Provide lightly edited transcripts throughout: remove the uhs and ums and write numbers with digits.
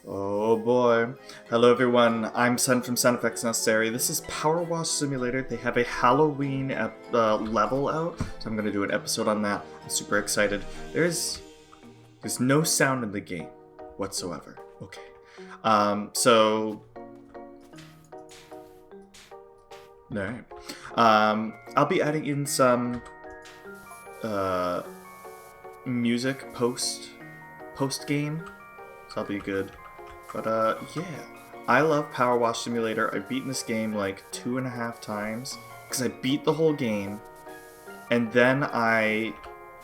Oh boy. Hello everyone, I'm Sen from SoundEffectsNecessary. This is PowerWash Simulator. They have a Halloween level out, so I'm going to do an episode on that. I'm super excited. There's no sound in the game whatsoever. Okay. So... Alright. I'll be adding in some music post-game, so that'll be good. But yeah, I love Power Wash Simulator. I've beaten this game like 2.5 times because I beat the whole game, and then I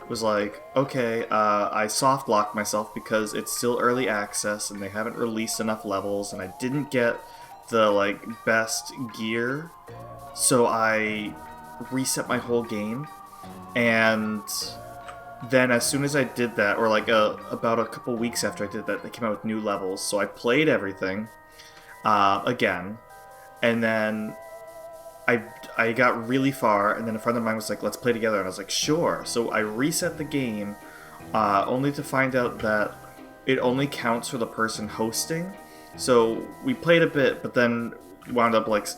was like, okay, I soft locked myself because it's still early access and they haven't released enough levels, and I didn't get the like best gear, so I reset my whole game. And then as soon as I did that, or like about a couple weeks after I did that, they came out with new levels. So I played everything again, and then I got really far, and then a friend of mine was like, let's play together, and I was like, sure. So I reset the game, only to find out that it only counts for the person hosting. So we played a bit, but then wound up like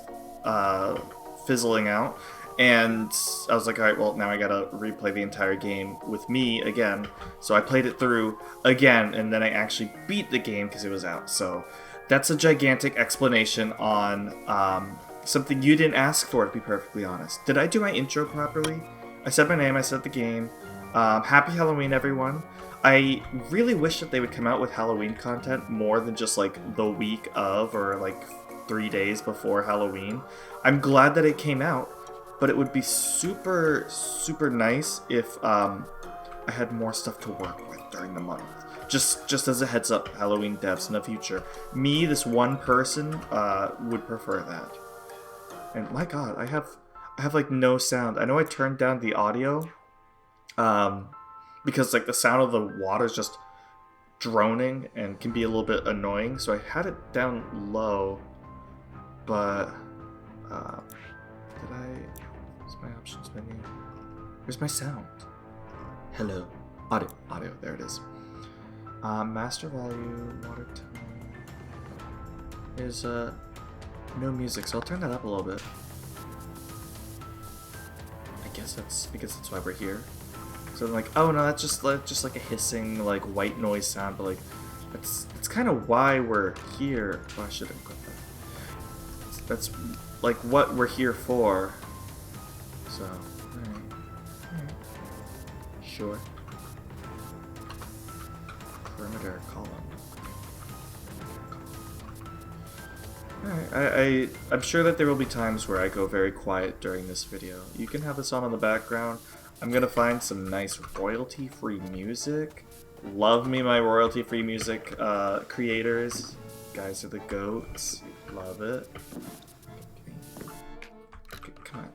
fizzling out. And I was like, alright, well, now I gotta replay the entire game with me again. So I played it through again, and then I actually beat the game because it was out. So that's a gigantic explanation on something you didn't ask for, to be perfectly honest. Did I do my intro properly? I said my name, I said the game. Happy Halloween, everyone. I really wish that they would come out with Halloween content more than just like the week of or like 3 days before Halloween. I'm glad that it came out. But it would be super, super nice if I had more stuff to work with during the month. Just as a heads up, Halloween devs in the future. Me, this one person, would prefer that. And my god, I have like no sound. I know I turned down the audio, because like the sound of the water is just droning and can be a little bit annoying. So I had it down low, but did I? Where's my options menu? Where's my sound? Hello. Audio, there it is. Master volume, water tone. There's no music, so I'll turn that up a little bit. I guess that's because that's why we're here. So I'm like, oh no, that's just like a hissing, like white noise sound, but like that's kind of why we're here. Oh, I should have put that. That's like what we're here for. So, alright. Sure. Perimeter column. Alright, I'm sure that there will be times where I go very quiet during this video. You can have this on in the background. I'm gonna find some nice royalty-free music. Love me my royalty-free music creators. You guys are the goats. Love it. Okay, come on.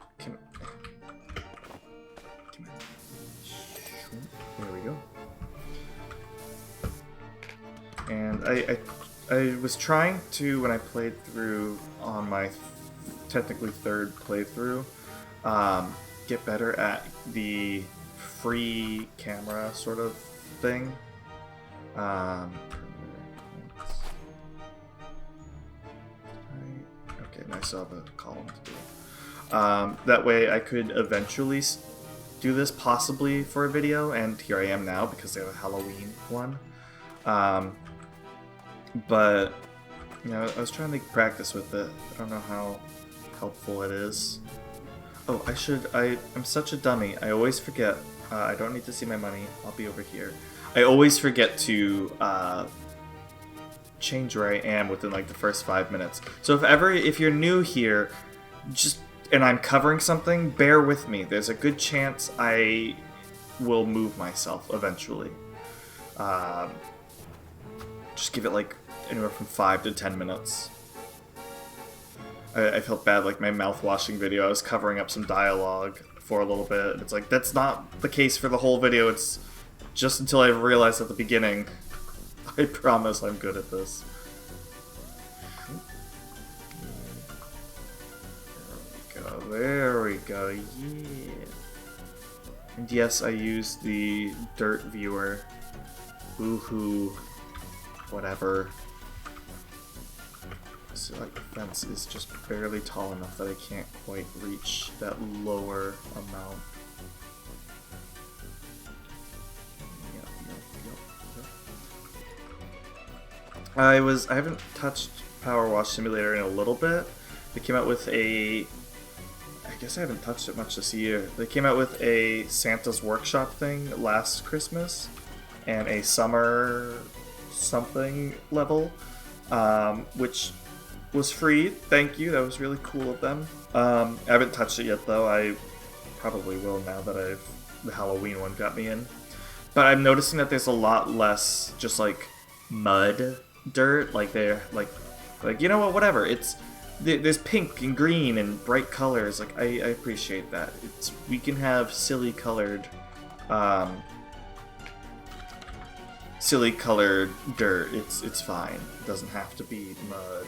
There we go. And I was trying to, when I played through on my technically third playthrough, get better at the free camera sort of thing. Okay, and I still have a column to do. That way I could eventually do this possibly for a video, and here I am now because they have a Halloween one. But you know, I was trying to practice with it. I don't know how helpful it is. Oh, I'm such a dummy. I always forget. I don't need to see my money. I'll be over here. I always forget to change where I am within like the first 5 minutes. So if you're new here, and I'm covering something, bear with me. There's a good chance I will move myself eventually. Just give it like anywhere from 5 to 10 minutes. I felt bad, like my mouth-washing video, I was covering up some dialogue for a little bit. It's like, that's not the case for the whole video, it's just until I realized at the beginning. I promise I'm good at this. There we go, yeah. And yes, I used the dirt viewer. Woohoo. Whatever. this like fence is just barely tall enough that I can't quite reach that lower amount. I haven't touched PowerWash Simulator in a little bit. They came out with I guess I haven't touched it much this year. They came out with a Santa's Workshop thing last Christmas, and a summer something level, which was free. Thank you, that was really cool of them. I haven't touched it yet though. I probably will now that the Halloween one got me in. But I'm noticing that there's a lot less just like mud, dirt, like they're like you know what, whatever. There's pink and green and bright colors. Like I appreciate that. We can have silly colored dirt. It's fine. It doesn't have to be mud.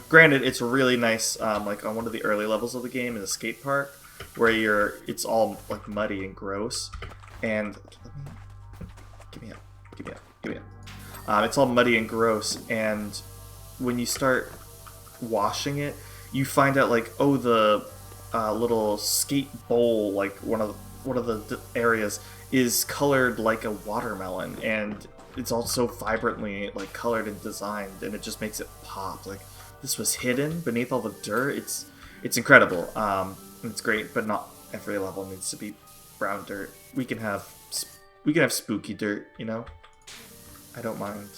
Granted, it's really nice. Like on one of the early levels of the game in the skate park, where it's all like muddy and gross, and give me up. It's all muddy and gross, and when you start washing it, you find out like, oh, the little skate bowl, like one of the areas is colored like a watermelon, and it's also vibrantly like colored and designed, and it just makes it pop. Like this was hidden beneath all the dirt. It's incredible. It's great, but not every level needs to be brown dirt. We can have spooky dirt, you know. I don't mind.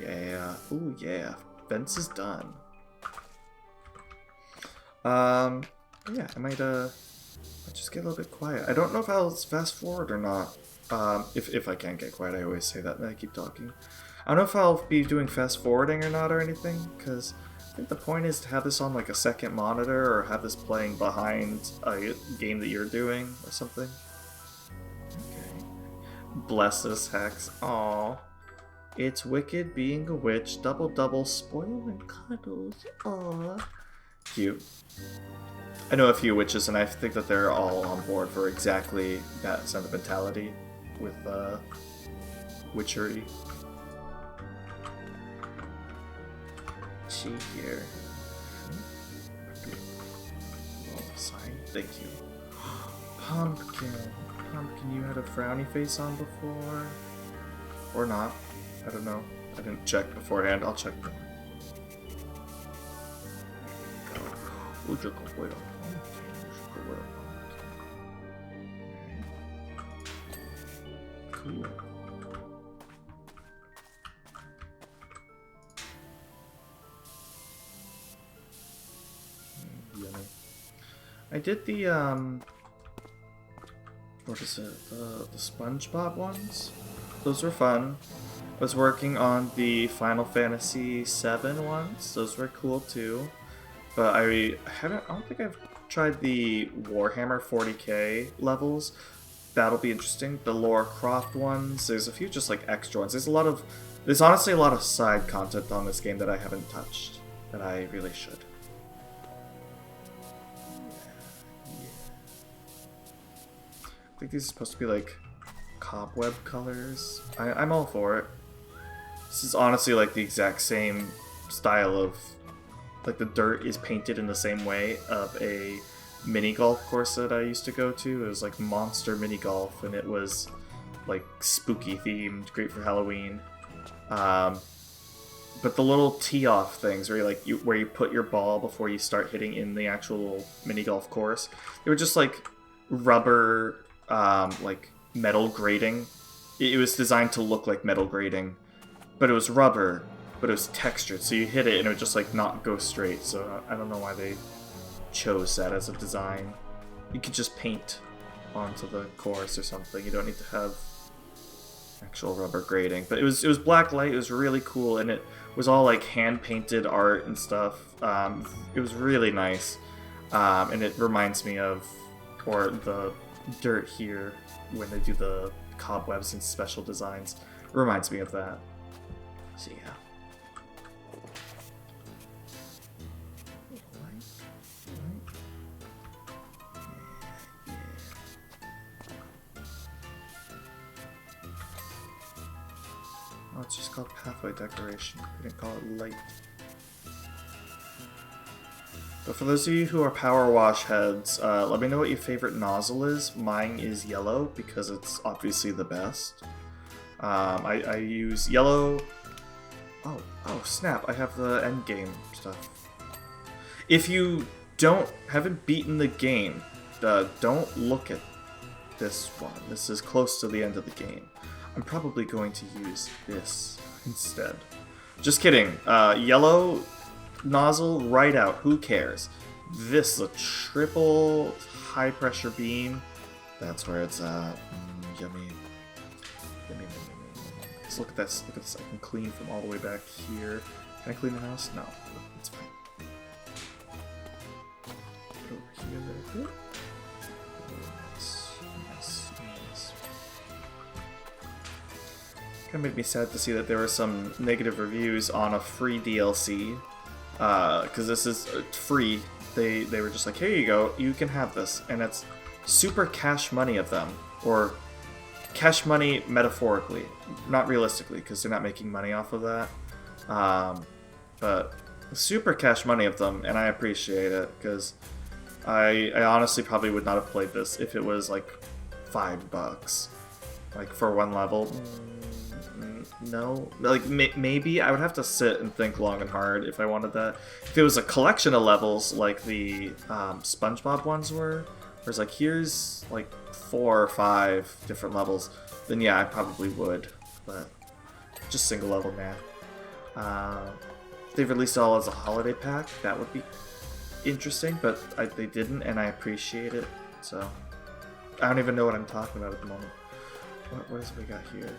Yeah. Ooh, yeah. Fence is done. Yeah, I might just get a little bit quiet. I don't know if I'll fast forward or not. If I can't get quiet, I always say that and I keep talking. I don't know if I'll be doing fast forwarding or not or anything, because I think the point is to have this on like a second monitor or have this playing behind a game that you're doing or something. Okay. Bless us, Hex. Aww. It's wicked being a witch. Double, spoil and cuddles. Aww. Cute. I know a few witches, and I think that they're all on board for exactly that sentimentality with witchery. She here. Oh, sign. Thank you. Pumpkin. Pumpkin, you had a frowny face on before? Or not? I don't know. I didn't check beforehand. I'll check more. Cool. Yummy. I did the what is it? The SpongeBob ones. Those were fun. I was working on the Final Fantasy VII ones. Those were cool too. But I don't think I've tried the Warhammer 40k levels. That'll be interesting. The Lara Croft ones. There's a few just like extra ones. There's honestly a lot of side content on this game that I haven't touched that I really should. I think these are supposed to be like cobweb colors. I'm all for it. This is honestly like the exact same style of, like the dirt is painted in the same way of a mini golf course that I used to go to. It was like Monster Mini Golf, and it was like spooky themed, great for Halloween. But the little tee-off things where you put your ball before you start hitting in the actual mini golf course, they were just like rubber, like metal grating. It was designed to look like metal grating, but it was rubber, but it was textured, so you hit it and it would just like not go straight. So I don't know why they chose that as a design. You could just paint onto the course or something. You don't need to have actual rubber grating. But it was black light. It was really cool, and it was all like hand painted art and stuff. It was really nice, and it reminds me of, or the dirt here when they do the cobwebs and special designs, it reminds me of that. So yeah. Oh, it's just called pathway decoration. We didn't call it light. But for those of you who are power wash heads, let me know what your favorite nozzle is. Mine is yellow because it's obviously the best. I use yellow. Oh snap! I have the end game stuff. If you haven't beaten the game, don't look at this one. This is close to the end of the game. I'm probably going to use this instead. Just kidding. Yellow nozzle right out. Who cares? This is a triple high pressure beam. That's where it's at. Yummy. Yummy. Let's look at this. Look at this. I can clean from all the way back here. Can I clean the house? No. It's fine. Get over here a little bit. Nice. Kind of made me sad to see that there were some negative reviews on a free DLC. Because this is free. They were just like, here you go, you can have this. And it's super cash money of them. Or cash money metaphorically. Not realistically, because they're not making money off of that. But super cash money of them, and I appreciate it, because I honestly probably would not have played this if it was like $5. Like for one level. No, like maybe I would have to sit and think long and hard if I wanted that. If it was a collection of levels like the SpongeBob ones were, where it's like here's like 4 or 5 different levels, then yeah, I probably would. But just single level math. They've released it all as a holiday pack. That would be interesting, but they didn't, and I appreciate it. So I don't even know what I'm talking about at the moment. What else we got here?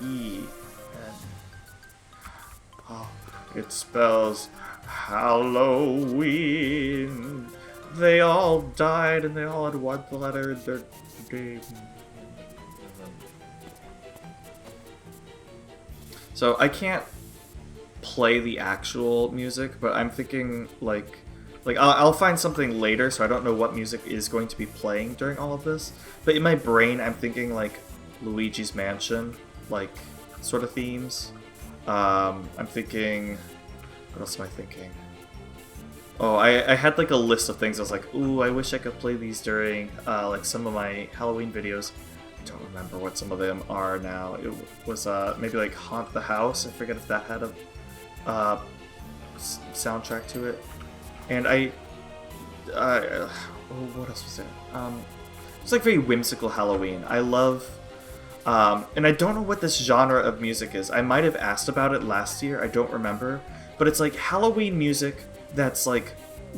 E-N. Oh, it spells Halloween. They all died and they all had one letter in their name. So I can't play the actual music, but I'm thinking like I'll find something later, so I don't know what music is going to be playing during all of this. But in my brain, I'm thinking like Luigi's Mansion, like sort of themes. I'm thinking, what else am I thinking? Oh, I had like a list of things. I was like, ooh, I wish I could play these during like some of my Halloween videos. I don't remember what some of them are now. It was maybe like Haunt the House. I forget if that had a soundtrack to it. And what else was there? It's like very whimsical Halloween. I love. And I don't know what this genre of music is. I might have asked about it last year, I don't remember. But it's like Halloween music that's like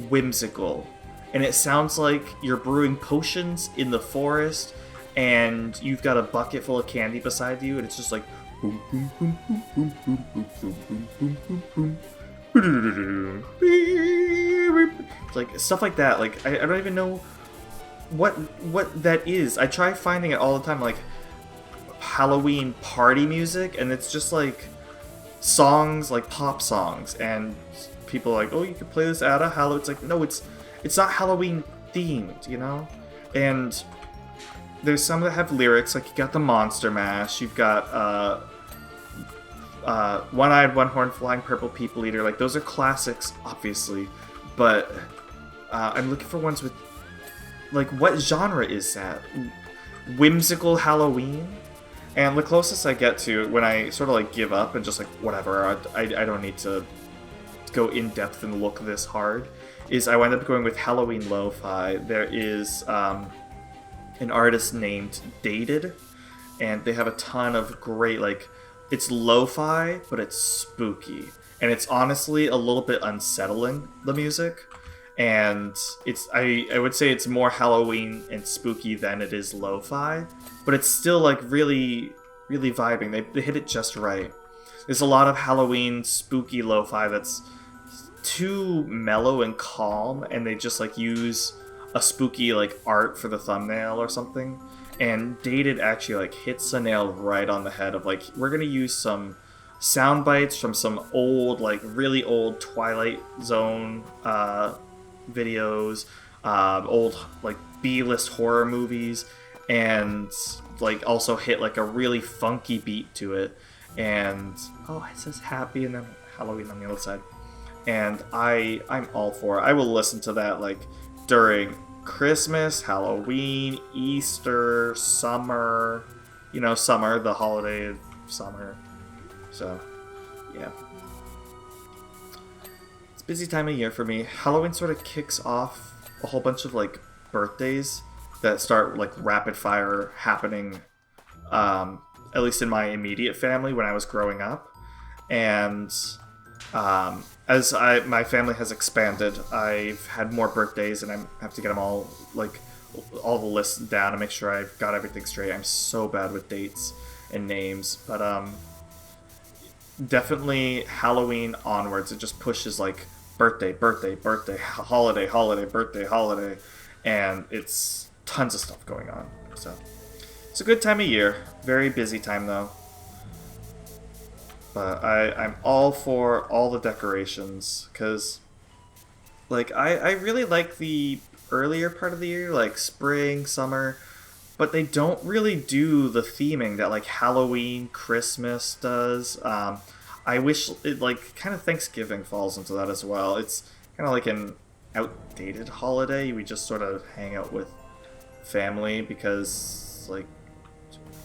whimsical. And it sounds like you're brewing potions in the forest, and you've got a bucket full of candy beside you, and it's just like boom, boom, boom, boom, boom, boom, boom, boom, boom, boom, boom, boom. It's like stuff like that. Like I don't even know what that is. I try finding it all the time, like Halloween party music, and it's just like songs, like pop songs, and people are like, oh, you can play this at a Halloween. It's like, no, it's not Halloween themed, you know? And there's some that have lyrics, like you got the Monster Mash, you've got One-Eyed, One-Horned, Flying Purple People Eater. Like those are classics, obviously, but I'm looking for ones with, like, what genre is that? Whimsical Halloween? And the closest I get to, when I sort of like give up and just like, whatever, I don't need to go in depth and look this hard, is I wind up going with Halloween Lo-Fi. There is an artist named Dated, and they have a ton of great, like, it's lo-fi, but it's spooky. And it's honestly a little bit unsettling, the music. And it's I would say it's more Halloween and spooky than it is lo-fi, but it's still like really, really vibing. They hit it just right. There's a lot of Halloween spooky lo-fi that's too mellow and calm, and they just like use a spooky like art for the thumbnail or something. And Dated actually like hits the nail right on the head of like, we're gonna use some sound bites from some old, like really old Twilight Zone videos, old like B-list horror movies, and like also hit like a really funky beat to it. And oh, it says happy and then Halloween on the other side. And I'm all for it. I will listen to that like during Christmas, Halloween, Easter, summer. You know, summer, the holiday of summer. So, yeah. It's a busy time of year for me. Halloween sort of kicks off a whole bunch of like birthdays that start like rapid fire happening, at least in my immediate family when I was growing up. And as my family has expanded, I've had more birthdays, and I have to get them all the lists down to make sure I've got everything straight. I'm so bad with dates and names, but definitely Halloween onwards, it just pushes like birthday, holiday, birthday, and it's tons of stuff going on. So it's a good time of year. Very busy time though. But I'm all for all the decorations, because like I really like the earlier part of the year, like spring, summer, but they don't really do the theming that like Halloween, Christmas does. I wish it like kind of Thanksgiving falls into that as well. It's kind of like an outdated holiday. We just sort of hang out with family because like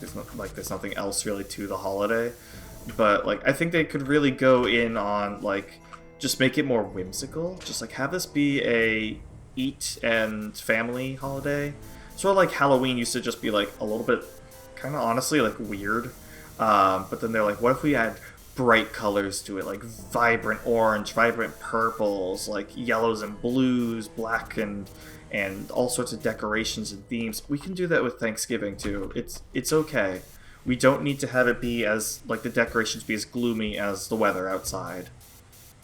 there's nothing else really to the holiday. But like I think they could really go in on like just make it more whimsical. Just like have this be a eat and family holiday. Sort of like Halloween used to just be like a little bit kind of honestly like weird. But then they're like, what if we add bright colors to it, like vibrant orange, vibrant purples, like yellows and blues, black and all sorts of decorations and themes. We can do that with Thanksgiving too. It's okay. We don't need to have it be as like the decorations be as gloomy as the weather outside.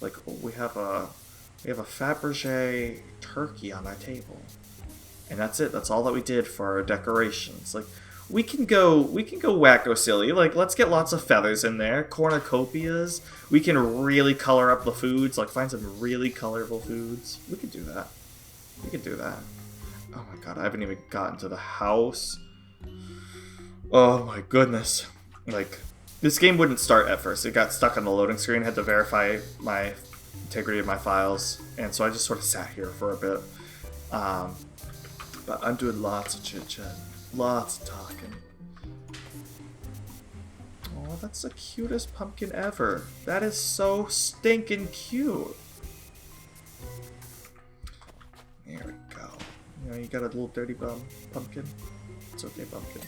Like we have a Fabergé turkey on our table, and that's it. That's all that we did for our decorations. Like we can go wacko silly. Like let's get lots of feathers in there, cornucopias. We can really color up the foods. Like find some really colorful foods. We could do that. We could do that. Oh my god, I haven't even gotten to the house. Oh my goodness. Like, this game wouldn't start at first. It got stuck on the loading screen. I had to verify my integrity of my files. And so I just sort of sat here for a bit. But I'm doing lots of chit-chat. Lots of talking. Oh, that's the cutest pumpkin ever. That is so stinking cute. There we go. You know, you got a little dirty bum, pumpkin. It's okay, pumpkin.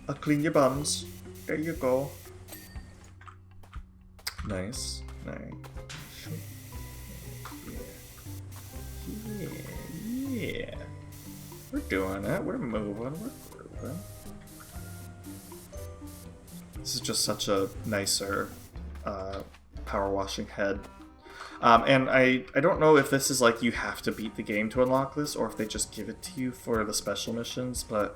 I'll clean your bums. There you go. Nice. Yeah. We're doing it. We're moving. We're grooving. This is just such a nicer power washing head. And I don't know if this is like you have to beat the game to unlock this, or if they just give it to you for the special missions, but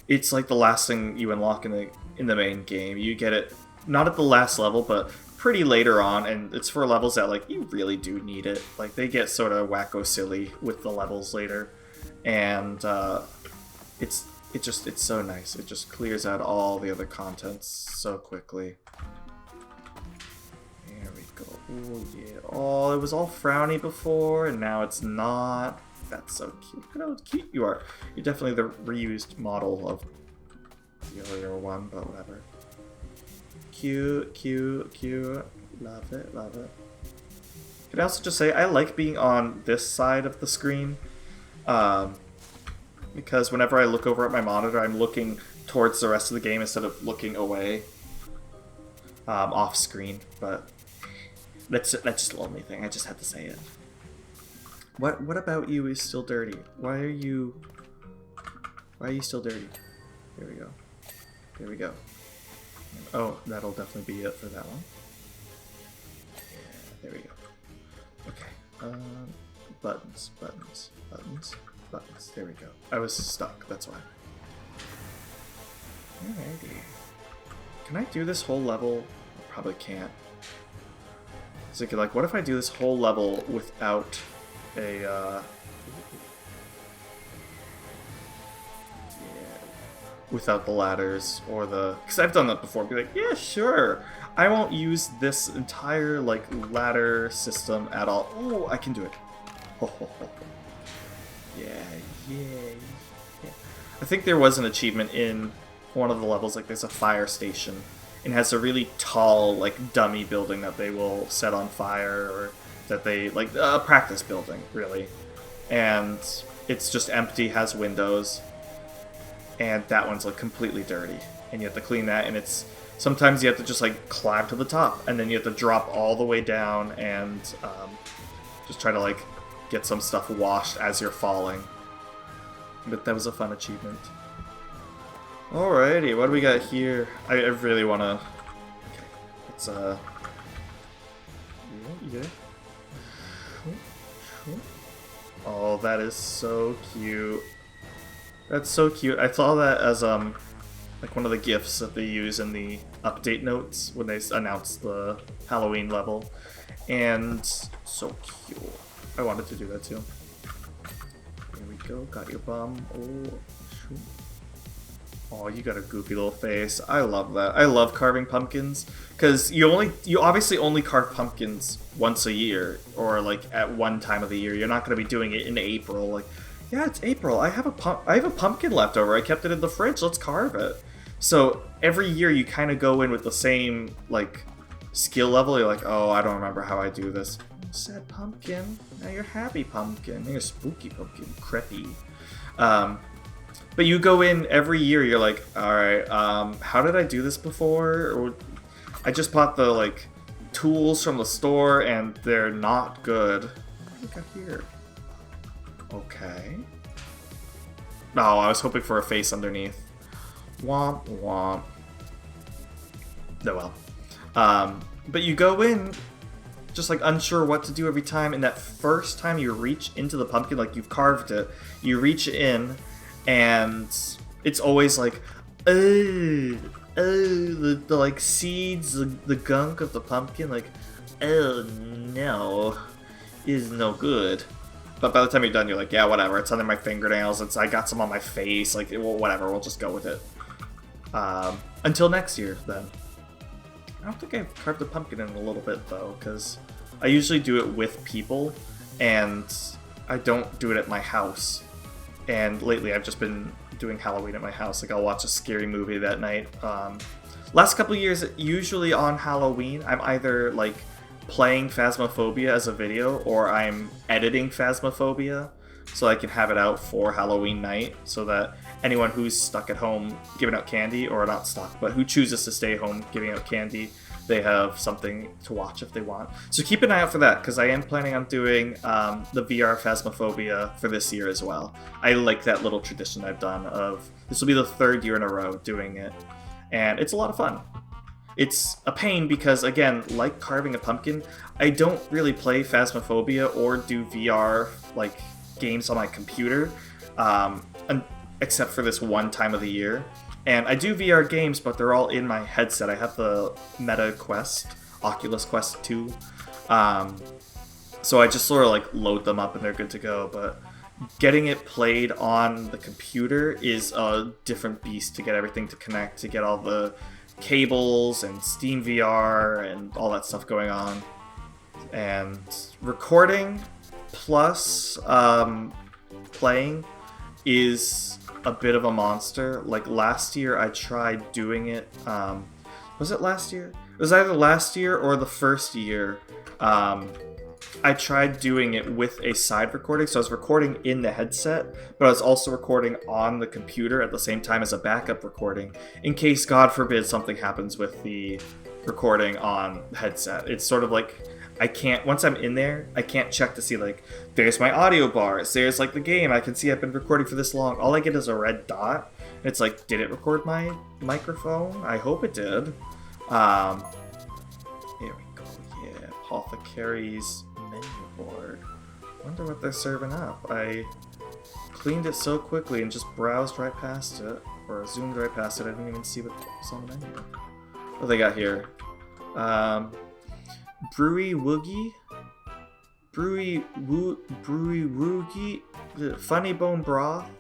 it's like the last thing you unlock in the main game. You get it not at the last level, but pretty later on, and it's for levels that like you really do need it. Like they get sort of wacko silly with the levels later, and it's so nice. It just clears out all the other contents so quickly. There we go. Oh yeah. Oh, it was all frowny before, and now it's not. That's so cute. Look at how cute you are. You're definitely the reused model of the earlier one, but whatever. Cute. Love it. Can I also just say, I like being on this side of the screen, because whenever I look over at my monitor, I'm looking towards the rest of the game instead of looking away, off screen, but that's just a lonely thing. I just had to say it. What about you is still dirty? Why are you still dirty? There we go. Oh, that'll definitely be it for that one. Yeah, there we go. Okay. Buttons. There we go. I was stuck, that's why. Alrighty. Can I do this whole level? I probably can't. So like, what if I do this whole level without without the ladders or the... Because I've done that before. Be like, yeah, sure. I won't use this entire, like, ladder system at all. Oh, I can do it. Ho, ho, ho. Yeah, yeah, yeah. I think there was an achievement in one of the levels, like there's a fire station. And has a really tall, like, dummy building that they will set on fire, or that they, like, a practice building, really. And it's just empty, has windows. And that one's, like, completely dirty. And you have to clean that, and it's... Sometimes you have to just, like, climb to the top, and then you have to drop all the way down and just try to, like, get some stuff washed as you're falling. But that was a fun achievement. Alrighty, what do we got here? I really want to... Okay, let's, yeah. Oh, that is so cute. That's so cute. I saw that as, like one of the GIFs that they use in the update notes when they announce the Halloween level. And so cute. I wanted to do that too. Here we go, got your bum. Oh, shoot. Oh, you got a goofy little face. I love that. I love carving pumpkins because you obviously only carve pumpkins once a year, or like at one time of the year. You're not going to be doing it in April. Like, yeah, it's April. I have a pumpkin left over. I kept it in the fridge. Let's carve it. So every year you kind of go in with the same like skill level. You're like, oh, I don't remember how I do this. Sad pumpkin. Now you're happy pumpkin. Now you're spooky pumpkin. Creepy. But you go in every year, you're like, alright, how did I do this before? Or I just bought the, like, tools from the store, and they're not good. What do we got here? Okay. Oh, I was hoping for a face underneath. Womp womp. Oh well. But you go in, just, like, unsure what to do every time, and that first time you reach into the pumpkin, like, you've carved it, you reach in, and it's always like, the like seeds, the gunk of the pumpkin, like, oh no, is no good. But by the time you're done, you're like, yeah, whatever, it's under my fingernails, I got some on my face, like, well, whatever, we'll just go with it. Until next year, then. I don't think I've carved a pumpkin in a little bit, though, because I usually do it with people, and I don't do it at my house. And lately I've just been doing Halloween at my house. Like, I'll watch a scary movie that night. Last couple of years, usually on Halloween, I'm either, like, playing Phasmophobia as a video, or I'm editing Phasmophobia so I can have it out for Halloween night, so that anyone who's stuck at home giving out candy, or not stuck, but who chooses to stay home giving out candy, they have something to watch if they want. So keep an eye out for that, because I am planning on doing the VR Phasmophobia for this year as well. I like that little tradition I've done of, this will be the 3rd year in a row doing it, and it's a lot of fun. It's a pain because, again, like carving a pumpkin, I don't really play Phasmophobia or do VR, like, games on my computer, except for this one time of the year. And I do VR games, but they're all in my headset. I have the Meta Quest, Oculus Quest 2. So I just sort of like load them up and they're good to go. But getting it played on the computer is a different beast to get everything to connect, to get all the cables and Steam VR and all that stuff going on. And recording plus playing is a bit of a monster. Like last year I tried doing it, was it last year? It was either last year or the first year. I tried doing it with a side recording, so I was recording in the headset, but I was also recording on the computer at the same time as a backup recording, in case, God forbid, something happens with the recording on the headset. It's sort of like, I can't, once I'm in there, I can't check to see, like, there's my audio bars, there's, like, the game, I can see I've been recording for this long. All I get is a red dot. It's like, did it record my microphone? I hope it did. Here we go, yeah, Apothecary's menu board. Wonder what they're serving up. I cleaned it so quickly and just browsed right past it, or zoomed right past it, I didn't even see what was on the menu. What they got here? Brewy Woogie? Brewy Woogie? Funny Bone Broth?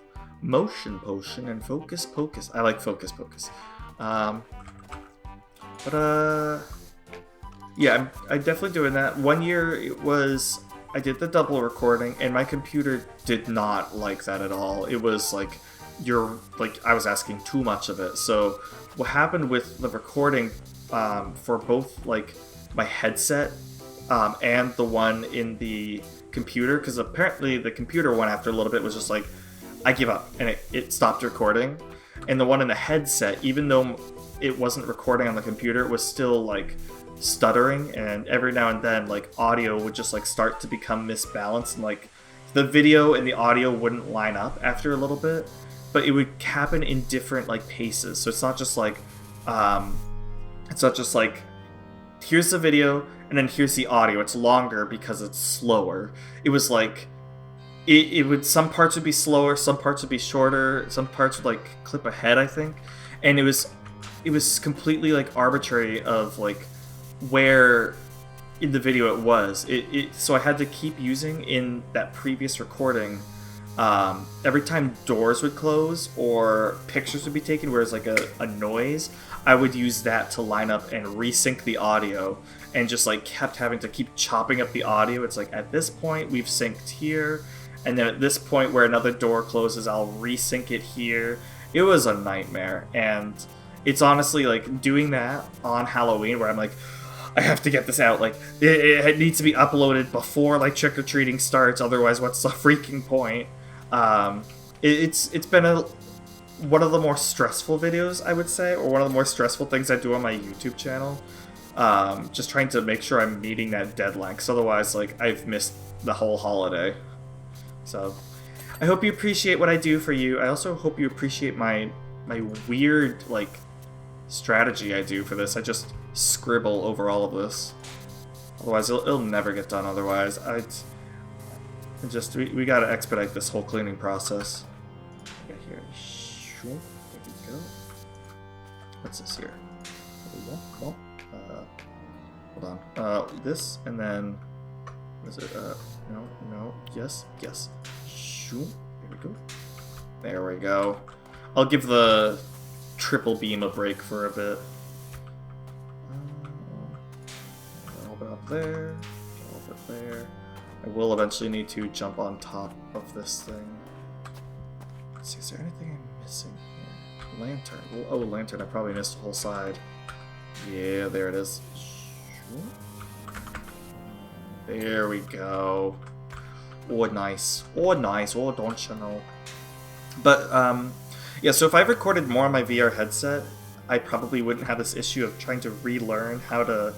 motion potion and focus pocus. I like focus pocus. Yeah, I'm definitely doing that. One year I did the double recording, and my computer did not like that at all. It was like, I was asking too much of it. So what happened with the recording for both like my headset and the one in the computer, because apparently the computer one after a little bit was just like, I give up, and it stopped recording. And the one in the headset, even though it wasn't recording on the computer, it was still like stuttering, and every now and then like audio would just like start to become misbalanced, and like the video and the audio wouldn't line up after a little bit, but it would happen in different like paces. So it's not just like here's the video and then here's the audio. It's longer because it's slower. It was like it would, some parts would be slower, some parts would be shorter, some parts would like clip ahead, I think. And it was completely like arbitrary of like where in the video it was. So I had to keep using in that previous recording, every time doors would close or pictures would be taken where it's like a noise, I would use that to line up and resync the audio, and just like kept having to keep chopping up the audio. It's like, at this point we've synced here, and then at this point where another door closes, I'll resync it here. It was a nightmare, and it's honestly like doing that on Halloween where I'm like, I have to get this out. Like, it needs to be uploaded before like trick-or-treating starts, otherwise what's the freaking point? It's been one of the more stressful videos, I would say, or one of the more stressful things I do on my YouTube channel. Just trying to make sure I'm meeting that deadline, because otherwise like I've missed the whole holiday. So I hope you appreciate what I do for you. I also hope you appreciate my weird like strategy I do for this. I just scribble over all of this. Otherwise it'll never get done. Otherwise we gotta expedite this whole cleaning process. Okay, here. There we go. What's this here? Hold on. This, and then what is it? No. Yes. There we go. There we go. I'll give the triple beam a break for a bit. A little bit up there. A little bit there. I will eventually need to jump on top of this thing. Let's see, is there anything I'm missing here? Lantern. Oh, lantern. I probably missed the whole side. Yeah, there it is. There we go. Oh, nice. Oh, don't you know? But, yeah, so if I recorded more on my VR headset, I probably wouldn't have this issue of trying to relearn how to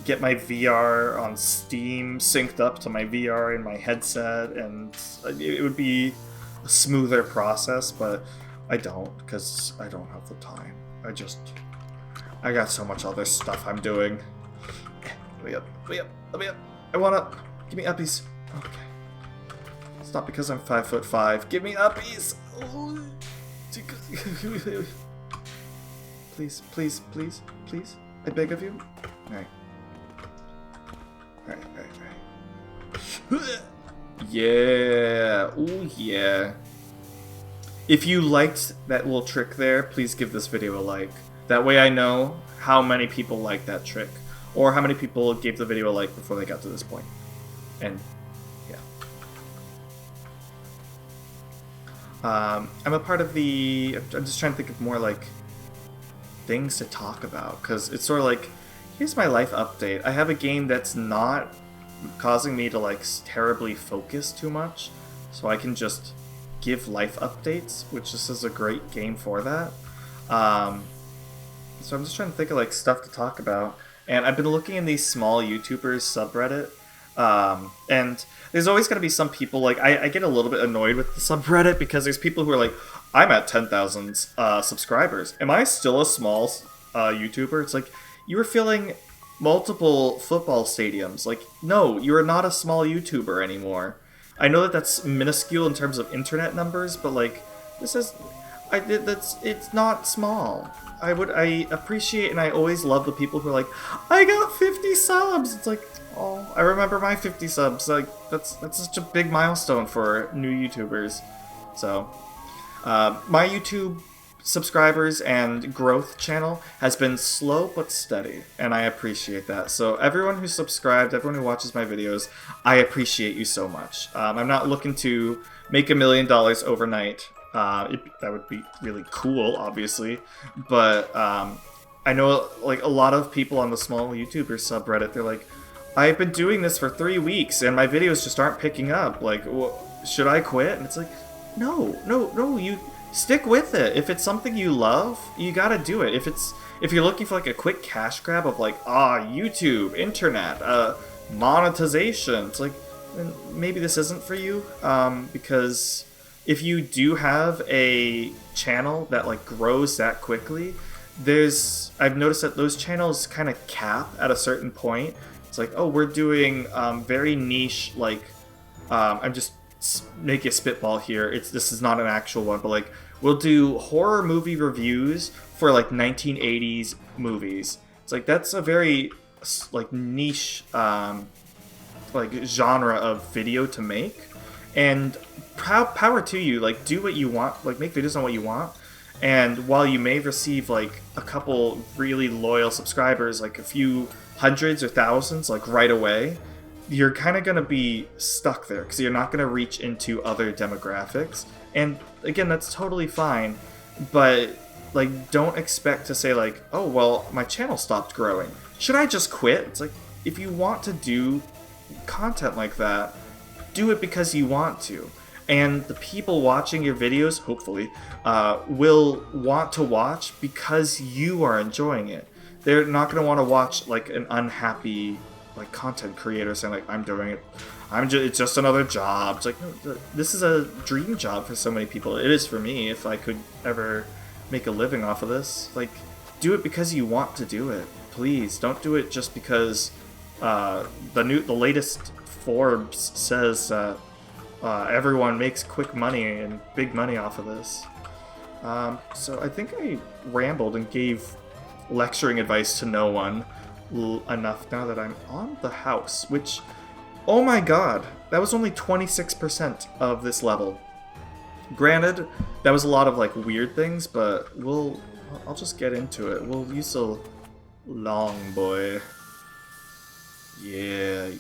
get my VR on Steam synced up to my VR in my headset, and it would be a smoother process, but I don't, because I don't have the time. I got so much other stuff I'm doing. Let me up. I want up. Give me uppies. Okay. It's not because I'm 5'5". Give me uppies. Oh. Please. I beg of you. Alright. Yeah. Ooh, yeah. If you liked that little trick there, please give this video a like. That way I know how many people like that trick, or how many people gave the video a like before they got to this point. And yeah. I'm a part of the... I'm just trying to think of more like things to talk about, because it's sort of like, here's my life update. I have a game that's not causing me to like terribly focus too much, so I can just give life updates, which this is a great game for that. So I'm just trying to think of like stuff to talk about, and I've been looking in these small YouTubers subreddit, and there's always going to be some people, like, I get a little bit annoyed with the subreddit, because there's people who are like, I'm at 10,000 subscribers. Am I still a small YouTuber? It's like, you were filling multiple football stadiums. Like, no, you are not a small YouTuber anymore. I know that that's minuscule in terms of internet numbers, but like, it's not small. I appreciate, and I always love the people who are like, I got 50 subs. It's like, oh, I remember my 50 subs. Like, that's such a big milestone for new YouTubers. So, My YouTube subscribers and growth channel has been slow but steady, and I appreciate that. So everyone who's subscribed, everyone who watches my videos, I appreciate you so much. I'm not looking to make $1 million overnight. That would be really cool, obviously, but I know like a lot of people on the small YouTuber subreddit, they're like, I've been doing this for 3 weeks and my videos just aren't picking up. Like, should I quit? And it's like, no, you stick with it. If it's something you love, you gotta do it. If you're looking for like a quick cash grab of like, YouTube, internet, monetization, it's like, then maybe this isn't for you, because if you do have a channel that like grows that quickly, I've noticed that those channels kind of cap at a certain point. It's like, oh, we're doing very niche, like, I'm just making a spitball here. This is not an actual one, but like, we'll do horror movie reviews for like 1980s movies. It's like, that's a very like niche like genre of video to make, and power to you. Like, do what you want, like make videos on what you want. And while you may receive like a couple really loyal subscribers, like a few hundreds or thousands, like right away, you're kind of going to be stuck there because you're not going to reach into other demographics. And again, that's totally fine, but like, don't expect to say like, oh, well, my channel stopped growing, should I just quit? It's like, if you want to do content like that, do it because you want to. And the people watching your videos, hopefully, will want to watch because you are enjoying it. They're not going to want to watch like an unhappy like content creator saying like, I'm doing it, it's just another job. It's like, no, this is a dream job for so many people. It is for me. If I could ever make a living off of this, like, do it because you want to do it. Please don't do it just because the latest Forbes says everyone makes quick money and big money off of this. So I think I rambled and gave lecturing advice to no one enough now that I'm on the house, which, oh my god, that was only 26% of this level. Granted, that was a lot of like weird things, but I'll just get into it. We'll use a long boy. Yeah.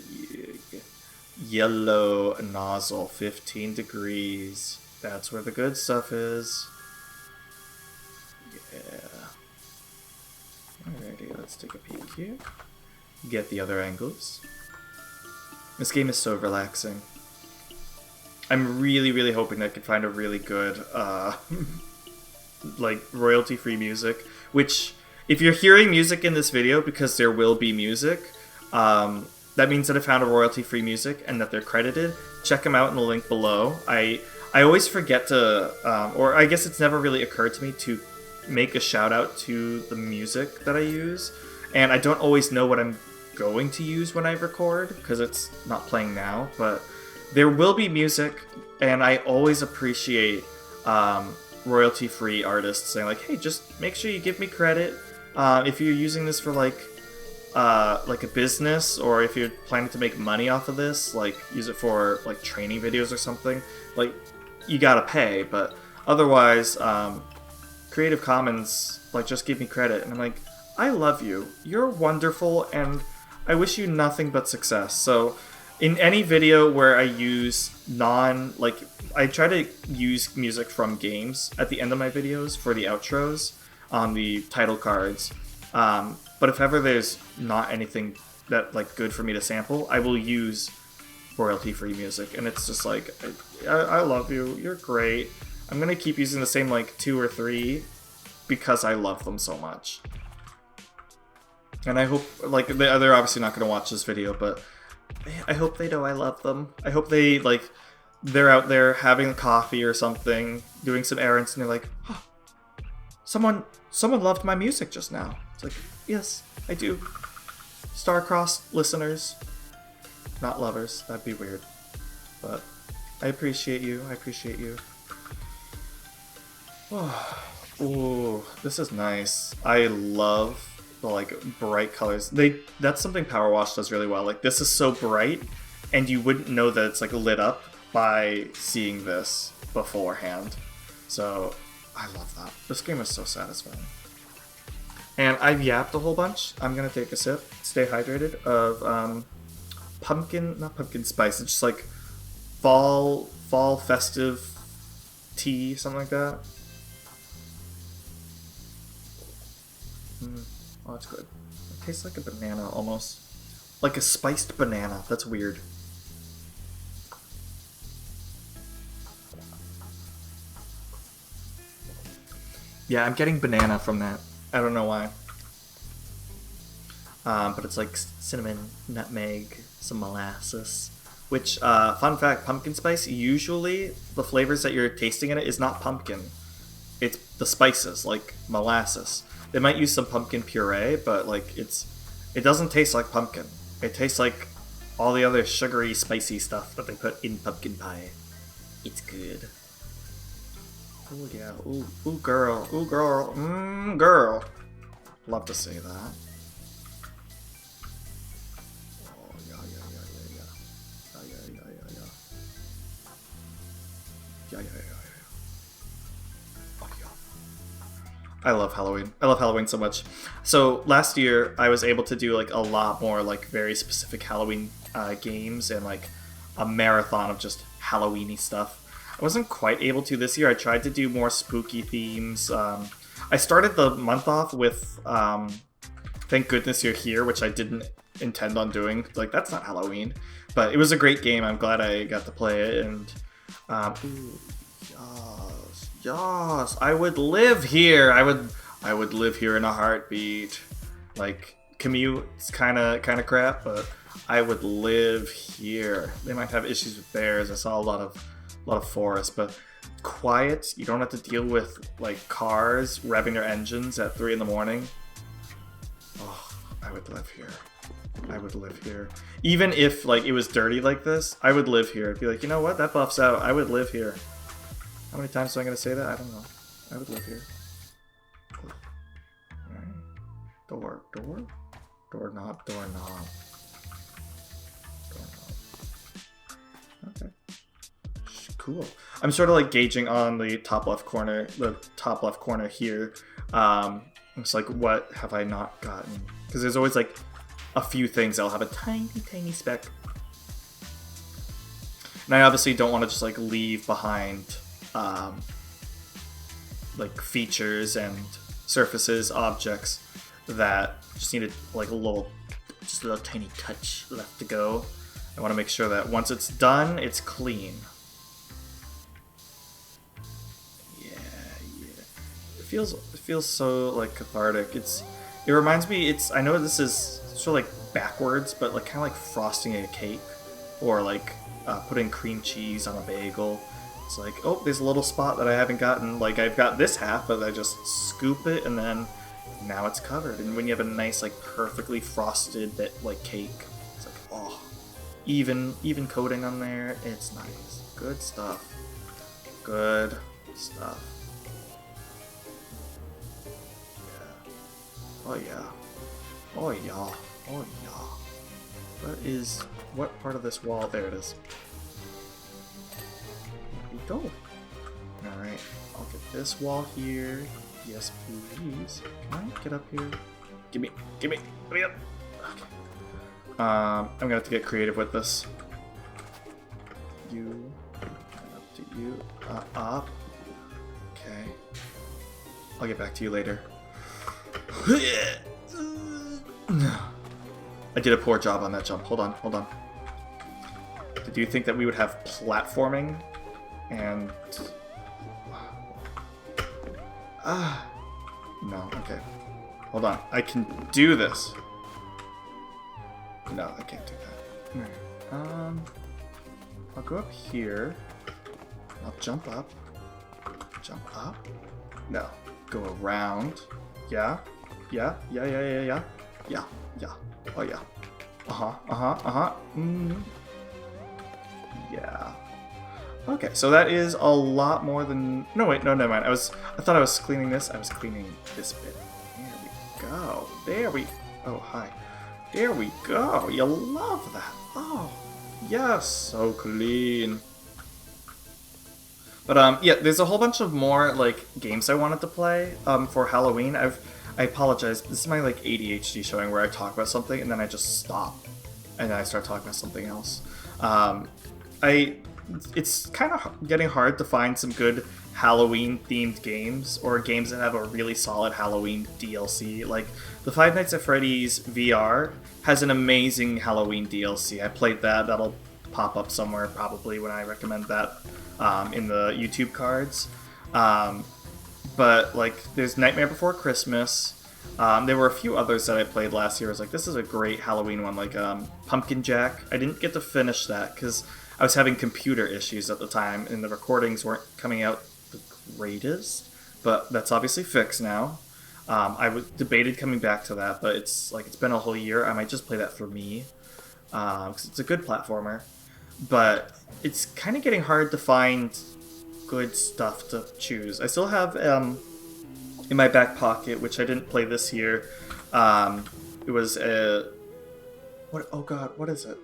Yellow nozzle, 15 degrees. That's where the good stuff is. Yeah. Alrighty, let's take a peek here. Get the other angles. This game is so relaxing. I'm really, really hoping I can find a really good, like, royalty-free music. Which, if you're hearing music in this video, because there will be music, that means that I found a royalty-free music and that they're credited. Check them out in the link below. I always forget to, or I guess it's never really occurred to me to make a shout-out to the music that I use. And I don't always know what I'm going to use when I record, because it's not playing now. But there will be music, and I always appreciate royalty-free artists saying like, hey, just make sure you give me credit. If you're using this for like a business, or if you're planning to make money off of this, like use it for like training videos or something, like you gotta pay. But otherwise, Creative Commons, like, just give me credit. And I'm like, I love you, you're wonderful, and I wish you nothing but success. So in any video where I use I try to use music from games at the end of my videos for the outros on the title cards. But if ever there's not anything that like good for me to sample, I will use royalty-free music. And it's just like, I love you, you're great. I'm gonna keep using the same like 2 or 3 because I love them so much. And I hope, like, they're obviously not gonna watch this video, but I hope they know I love them. I hope they, like, they're out there having coffee or something, doing some errands, and they're like, oh, someone loved my music just now. It's like, yes, I do. Star-crossed listeners, not lovers. That'd be weird. But I appreciate you. I appreciate you. Ooh, this is nice. I love the like bright colors. That's something PowerWash does really well. Like, this is so bright, and you wouldn't know that it's like lit up by seeing this beforehand. So I love that. This game is so satisfying. And I've yapped a whole bunch. I'm gonna take a sip, stay hydrated, of not pumpkin spice, it's just like fall festive tea, something like that. Oh, it's good. It tastes like a banana almost. Like a spiced banana. That's weird. Yeah, I'm getting banana from that. I don't know why. But it's like cinnamon, nutmeg, some molasses. Which, fun fact, pumpkin spice, usually the flavors that you're tasting in it is not pumpkin. It's the spices, like molasses. They might use some pumpkin puree, but like it doesn't taste like pumpkin. It tastes like all the other sugary, spicy stuff that they put in pumpkin pie. It's good. Oh yeah, ooh girl, girl. Love to say that. Oh yeah. Oh yeah. I love Halloween. I love Halloween so much. So last year I was able to do like a lot more like very specific Halloween games and like a marathon of just Halloween-y stuff. I wasn't quite able to this year. I tried to do more spooky themes. I started the month off with Thank Goodness You're Here, which I didn't intend on doing. Like, that's not Halloween. But it was a great game. I'm glad I got to play it. And, yes, I would live here. I would live here in a heartbeat. Like, commute's kind of crap, but I would live here. They might have issues with bears. I saw a lot of forest, but quiet. You don't have to deal with like cars revving their engines at 3 in the morning. Oh, I would live here. I would live here. Even if like it was dirty like this, I would live here. I'd be like, you know what? That buffs out. I would live here. How many times am I gonna say that? I don't know. I would live here. Right. Doorknob. Okay. Cool. I'm sort of like gauging on the top left corner here. It's like, what have I not gotten? Because there's always like a few things I'll have a tiny speck. And I obviously don't want to just like leave behind like features and surfaces, objects that just need like a little tiny touch left to go. I want to make sure that once it's done, it's clean. It feels so like cathartic. It reminds me. I know this is sort of like backwards, but like kind of like frosting a cake, or like putting cream cheese on a bagel. It's like, oh, there's a little spot that I haven't gotten. Like I've got this half, but I just scoop it and then now it's covered. And when you have a nice like perfectly frosted like cake, it's like, oh, even coating on there. It's nice. Good stuff. Good stuff. Oh yeah. Oh yeah. Oh yeah. What part of this wall? There it is. There we go. Alright, I'll get this wall here. Yes, please. Can I get up here? Give me up. Okay. I'm gonna have to get creative with this. You, up to you, up. Okay. I'll get back to you later. I did a poor job on that jump. Hold on. Did you think that we would have platforming and no, okay. Hold on. I can do this. No, I can't do that. I'll go up here. I'll jump up. No. Go around. Yeah. Oh yeah. Yeah. Okay, so that is a lot more than... No, wait, no, never mind. I thought I was cleaning this. I was cleaning this bit. There we go. Oh, hi. There we go. You love that. Oh, yes, so clean. But yeah, there's a whole bunch of more like games I wanted to play for Halloween. I apologize. This is my like ADHD showing where I talk about something and then I just stop, and then I start talking about something else. It's kind of getting hard to find some good Halloween themed games or games that have a really solid Halloween DLC. Like the Five Nights at Freddy's VR has an amazing Halloween DLC. I played that. That'll pop up somewhere probably when I recommend that in the YouTube cards. But like there's Nightmare Before Christmas. There were a few others that I played last year. I was like, this is a great Halloween one, like Pumpkin Jack. I didn't get to finish that because I was having computer issues at the time and the recordings weren't coming out the greatest, but that's obviously fixed now. I debated coming back to that, but it's been a whole year. I might just play that for me because it's a good platformer, but it's kind of getting hard to find good stuff to choose. I still have in my back pocket, which I didn't play this year. It was a what is it?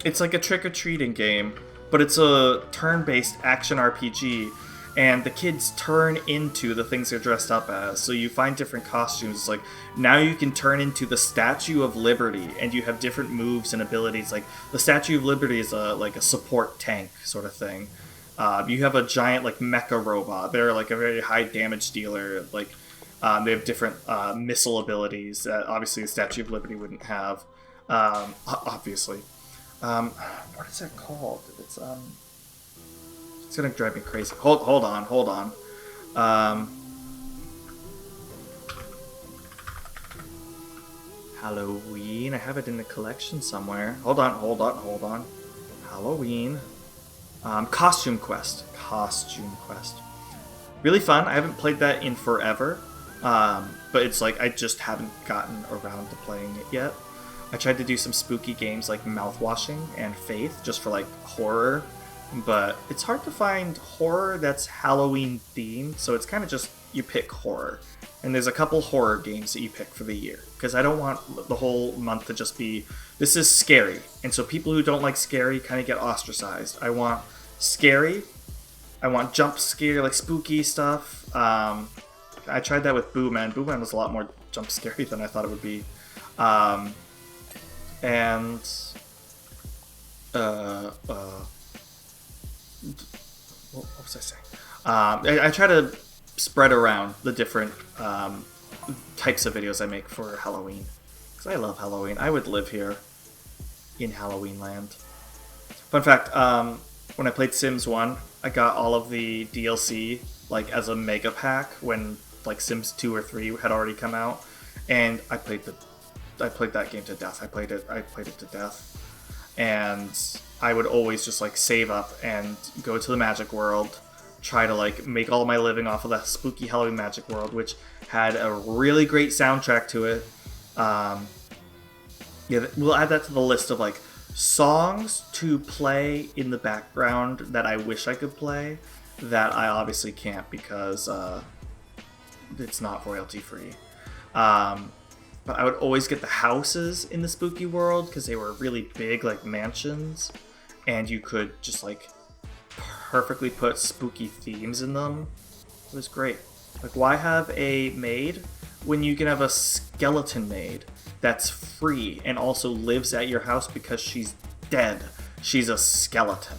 It's like a trick-or-treating game, but it's a turn-based action RPG, and the kids turn into the things they're dressed up as. So you find different costumes. Like now you can turn into the Statue of Liberty, and you have different moves and abilities. Like the Statue of Liberty is like a support tank sort of thing. You have a giant like mecha robot. They're like a very high damage dealer. Like they have different missile abilities that obviously the Statue of Liberty wouldn't have. Obviously. What is that called? It's gonna drive me crazy. Hold on. Halloween. I have it in the collection somewhere. Hold on. Halloween. Costume Quest. Really fun. I haven't played that in forever. But it's like I just haven't gotten around to playing it yet. I tried to do some spooky games like Mouthwashing and Faith just for like horror, but it's hard to find horror that's Halloween themed, so it's kind of just you pick horror. And there's a couple horror games that you pick for the year, because I don't want the whole month to just be, this is scary. And so people who don't like scary kind of get ostracized. I want scary, I want jump scare, like spooky stuff. I tried that with Boo Man. Boo Man was a lot more jump scary than I thought it would be. And what was I saying? I try to spread around the different types of videos I make for Halloween, because I love Halloween. I would live here in Halloween land. Fun fact, when I played Sims 1, I got all of the DLC like as a mega pack when like Sims 2 or 3 had already come out, and I played that game to death. I played it to death. And I would always just like save up and go to the Magic World, try to like make all my living off of that spooky Halloween Magic World, which had a really great soundtrack to it. Yeah, we'll add that to the list of like songs to play in the background that I wish I could play, that I obviously can't because it's not royalty free. But I would always get the houses in the spooky world because they were really big, like mansions, and you could just like perfectly put spooky themes in them. It was great. Like, why have a maid when you can have a skeleton maid that's free and also lives at your house because she's dead? She's a skeleton.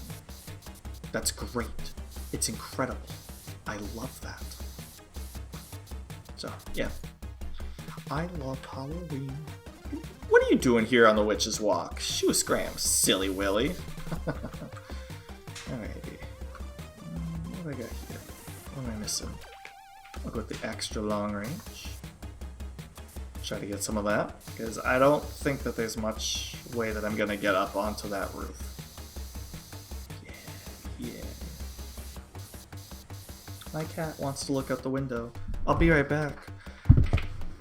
That's great. It's incredible. I love that. So, yeah. I love Halloween. What are you doing here on the Witch's Walk? Shoo scram, silly Willy. Alrighty. What do I got here? What am I missing? I'll go with the extra long range. Try to get some of that, because I don't think that there's much way that I'm going to get up onto that roof. Yeah. My cat wants to look out the window. I'll be right back.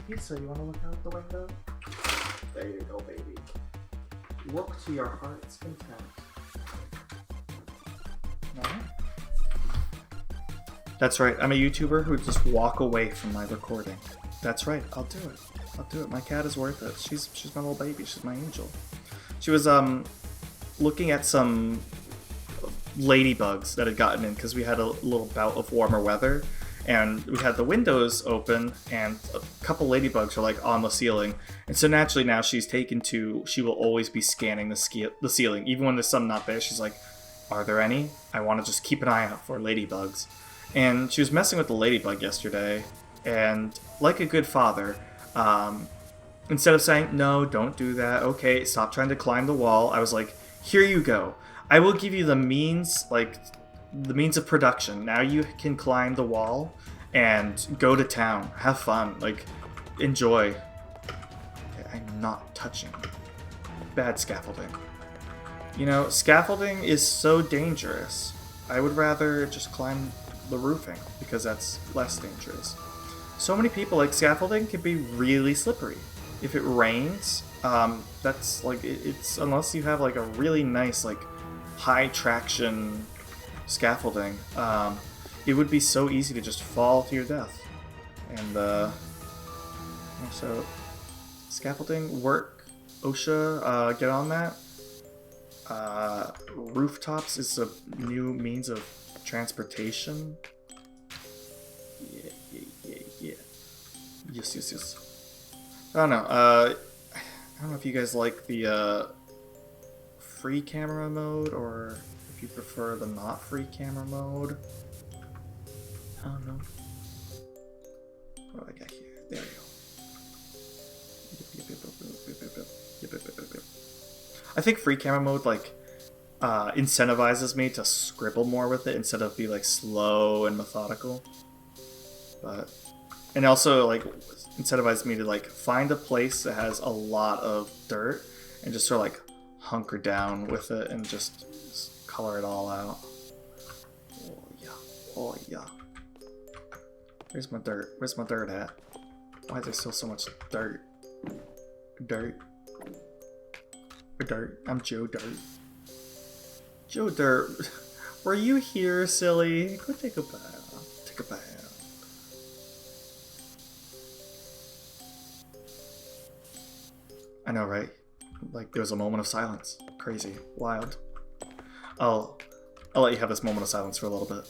Pizza, you want to look out the window? There you go, baby. Look to your heart's content. Alright. That's right, I'm a YouTuber who would just walk away from my recording. That's right, I'll do it. My cat is worth it. She's my little baby. She's my angel. She was looking at some ladybugs that had gotten in because we had a little bout of warmer weather, and we had the windows open, and a couple ladybugs are like on the ceiling, and so naturally now she will always be scanning the ceiling, even when there's some not there. She's like, are there any? I want to just keep an eye out for ladybugs. And she was messing with the ladybug yesterday, and like a good father, instead of saying, no, don't do that, okay, stop trying to climb the wall, I was like, here you go. I will give you the means of production. Now you can climb the wall and go to town. Have fun. Like, enjoy. Okay, I'm not touching. Bad scaffolding. You know, scaffolding is so dangerous. I would rather just climb the roofing, because that's less dangerous. So many people, like, scaffolding can be really slippery. If it rains, that's like, it's unless you have like a really nice, like, high traction scaffolding, it would be so easy to just fall to your death. And so scaffolding work. OSHA, get on that. Rooftops is a new means of transportation. Yeah. Yes. I don't know. I don't know if you guys like the free camera mode, or if you prefer the not free camera mode. I don't know. What do I got here? There we go. Yep. I think free camera mode, like, incentivizes me to scribble more with it instead of be, like, slow and methodical. And also, like, incentivizes me to, like, find a place that has a lot of dirt and just sort of, like, hunker down with it and just color it all out. Oh yeah. Where's my dirt at? Why is there still so much dirt? Dirt. I'm Joe Dirt. Joe Dirt. Were you here, silly? Go take a bath. Take a bath. I know, right? Like, there was a moment of silence. Crazy. Wild. I'll let you have this moment of silence for a little bit.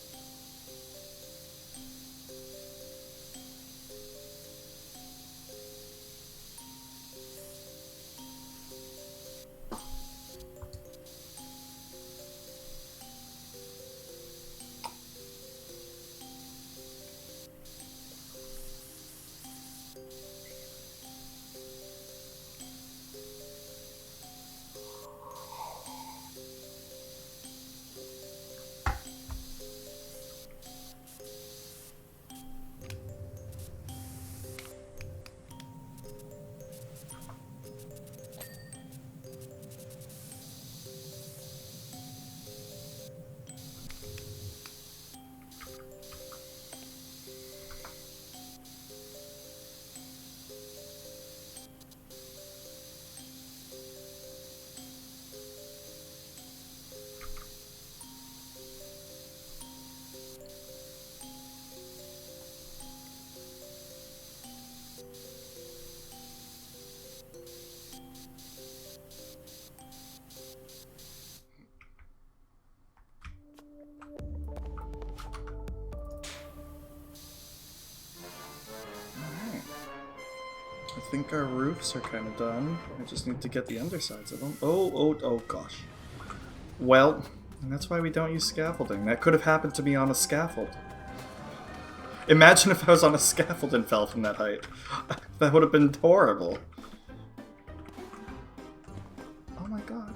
I think our roofs are kind of done. I just need to get the undersides of them. Oh gosh. Well, that's why we don't use scaffolding. That could have happened to me on a scaffold. Imagine if I was on a scaffold and fell from that height. That would have been horrible. Oh my god.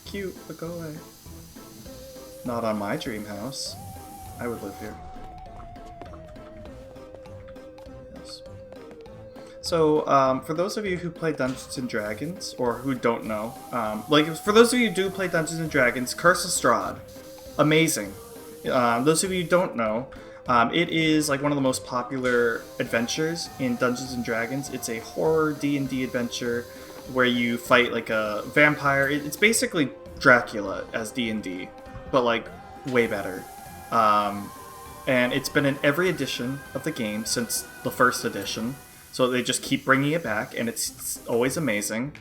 Cute, but go away. Not on my dream house. I would live here. So, for those of you who play Dungeons & Dragons, or who don't know, for those of you who do play Dungeons & Dragons, Curse of Strahd, amazing. Those of you who don't know, it is like one of the most popular adventures in Dungeons & Dragons. It's a horror D&D adventure where you fight like a vampire. It's basically Dracula as D&D, but like way better. And it's been in every edition of the game since the first edition. So they just keep bringing it back, and it's always amazing.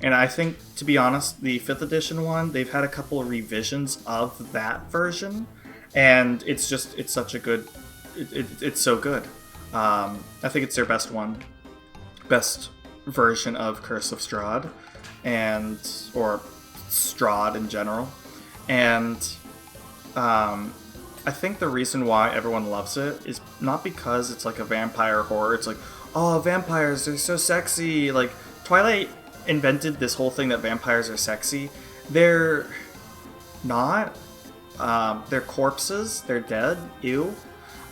And I think, to be honest, the 5th edition one, they've had a couple of revisions of that version, and it's such a good, it's so good. I think it's their best version of Curse of Strahd, or Strahd in general. And I think the reason why everyone loves it is not because it's like a vampire horror. It's like, oh, vampires, they're so sexy. Like, Twilight invented this whole thing that vampires are sexy. They're not. They're corpses. They're dead. Ew.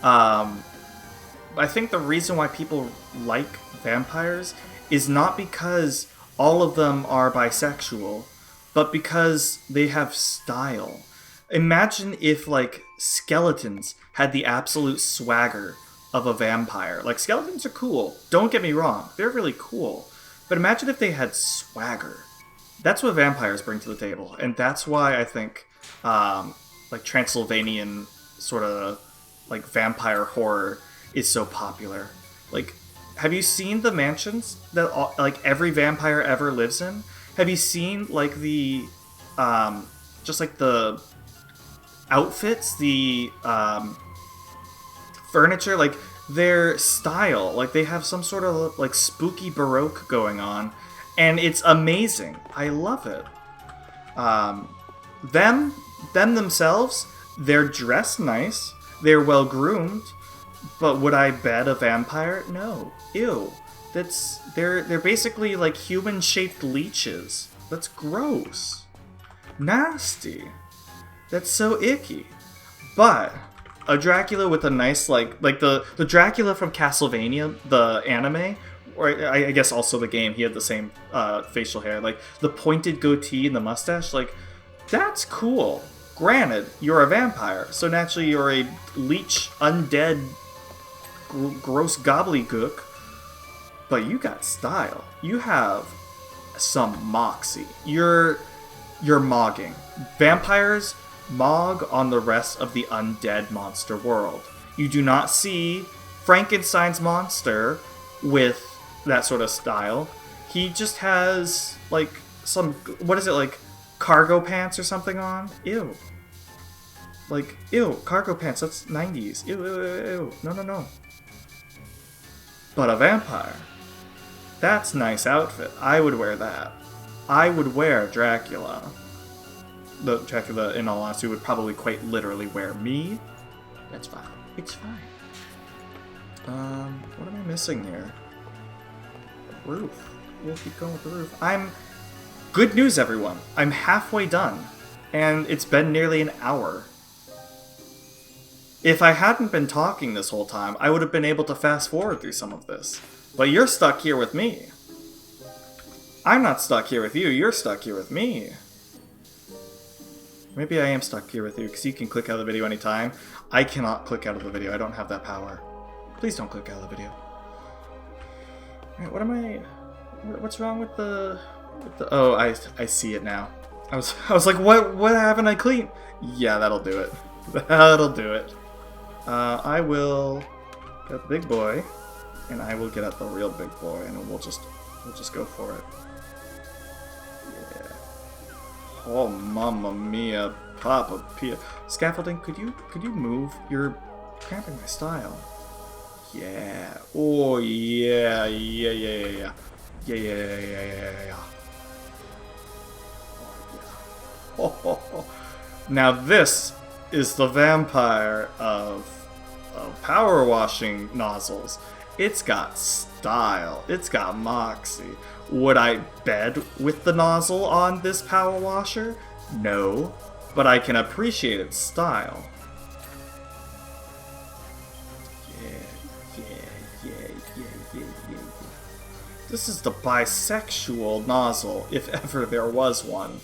I think the reason why people like vampires is not because all of them are bisexual, but because they have style. Imagine if, like, skeletons had the absolute swagger of a vampire. Like, skeletons are cool. Don't get me wrong. They're really cool. But imagine if they had swagger. That's what vampires bring to the table. And that's why I think, like, Transylvanian sort of, like, vampire horror is so popular. Like, have you seen the mansions that, like, every vampire ever lives in? Have you seen, like, the, just, like, the outfits, the furniture, like their style, like they have some sort of like spooky Baroque going on, and it's amazing. I love it. Them themselves, they're dressed nice, they're well groomed, but would I bed a vampire? No. Ew. They're basically like human shaped leeches. That's gross. Nasty. That's so icky. But a Dracula with a nice, like the Dracula from Castlevania, the anime, or I guess also the game, he had the same facial hair. Like, the pointed goatee and the mustache, like, that's cool. Granted, you're a vampire, so naturally you're a leech, undead, gross gobbledygook, but you got style. You have some moxie. You're mogging. Vampires mog on the rest of the undead monster world. You do not see Frankenstein's monster with that sort of style. He just has, like, some, what is it, like, cargo pants or something on? Ew. Like, ew, cargo pants, that's 90s. Ew, ew, ew, ew. No. But a vampire. That's nice outfit. I would wear that. I would wear Dracula. The Dracula, in all honesty, would probably quite literally wear me. That's fine. It's fine. What am I missing here? Roof. We'll keep going with the roof. Good news, everyone. I'm halfway done. And it's been nearly an hour. If I hadn't been talking this whole time, I would have been able to fast forward through some of this. But you're stuck here with me. I'm not stuck here with you. You're stuck here with me. Maybe I am stuck here with you, because you can click out of the video anytime. I cannot click out of the video. I don't have that power. Please don't click out of the video. Alright, what am I... What's wrong with the... Oh, I see it now. I was like, what haven't I cleaned? Yeah, that'll do it. That'll do it. I will get the big boy, and I will get at the real big boy, and we'll just go for it. Oh, mamma mia, Papa Pia. Scaffolding, could you move? You're cramping my style. Yeah. Oh, yeah. Yeah. Oh. Now this is the vampire of power washing nozzles. It's got style. It's got moxie. Would I bed with the nozzle on this power washer? No, but I can appreciate its style. Yeah. This is the bisexual nozzle, if ever there was one.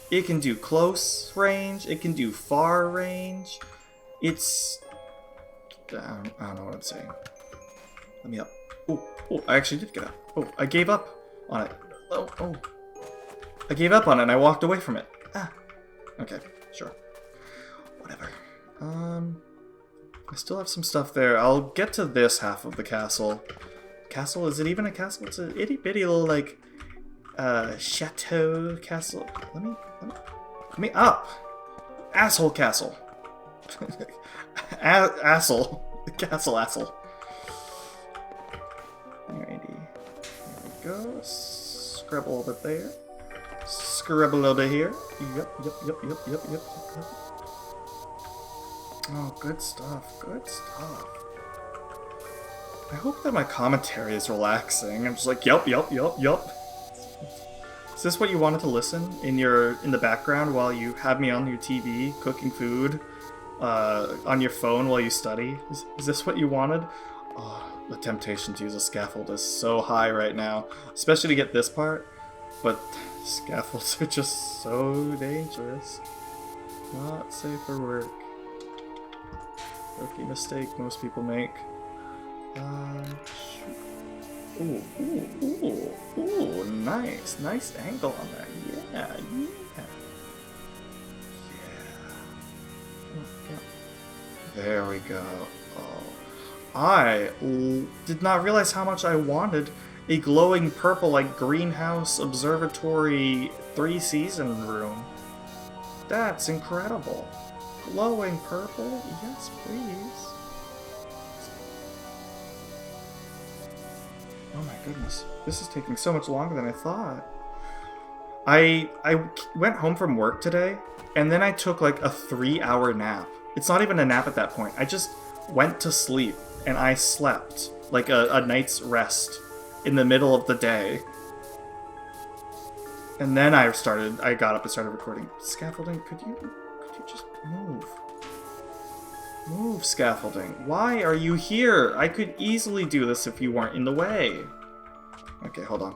It can do close range, it can do far range. It's... I don't know what I'm saying. Let me up. Oh, I actually did get up. Oh, I gave up on it. Oh. I gave up on it and I walked away from it. Okay, sure. Whatever. I still have some stuff there. I'll get to this half of the castle. Castle? Is it even a castle? It's an itty bitty little, like, Chateau Castle. Let me up! Asshole Castle. Asshole. Castle. Alrighty. There we go. Scribble a little bit there. Scribble a little bit here. Yep. Oh, good stuff. I hope that my commentary is relaxing. I'm just like, yup. Is this what you wanted to listen in the background while you have me on your TV cooking food, on your phone while you study? Is this what you wanted? Oh, the temptation to use a scaffold is so high right now, especially to get this part. But scaffolds are just so dangerous. Not safe for work. Rookie mistake most people make. Ooh, nice angle on that. Yeah. There we go. Oh, I did not realize how much I wanted a glowing purple, like greenhouse observatory 3-season room. That's incredible. Glowing purple? Yes, please. Oh my goodness. This is taking so much longer than I thought. I went home from work today, and then I took like a 3-hour nap. It's not even a nap at that point. I just went to sleep, and I slept like a night's rest in the middle of the day. And then I got up and started recording. Scaffolding, could you just move? Move, scaffolding. Why are you here? I could easily do this if you weren't in the way. Okay, hold on.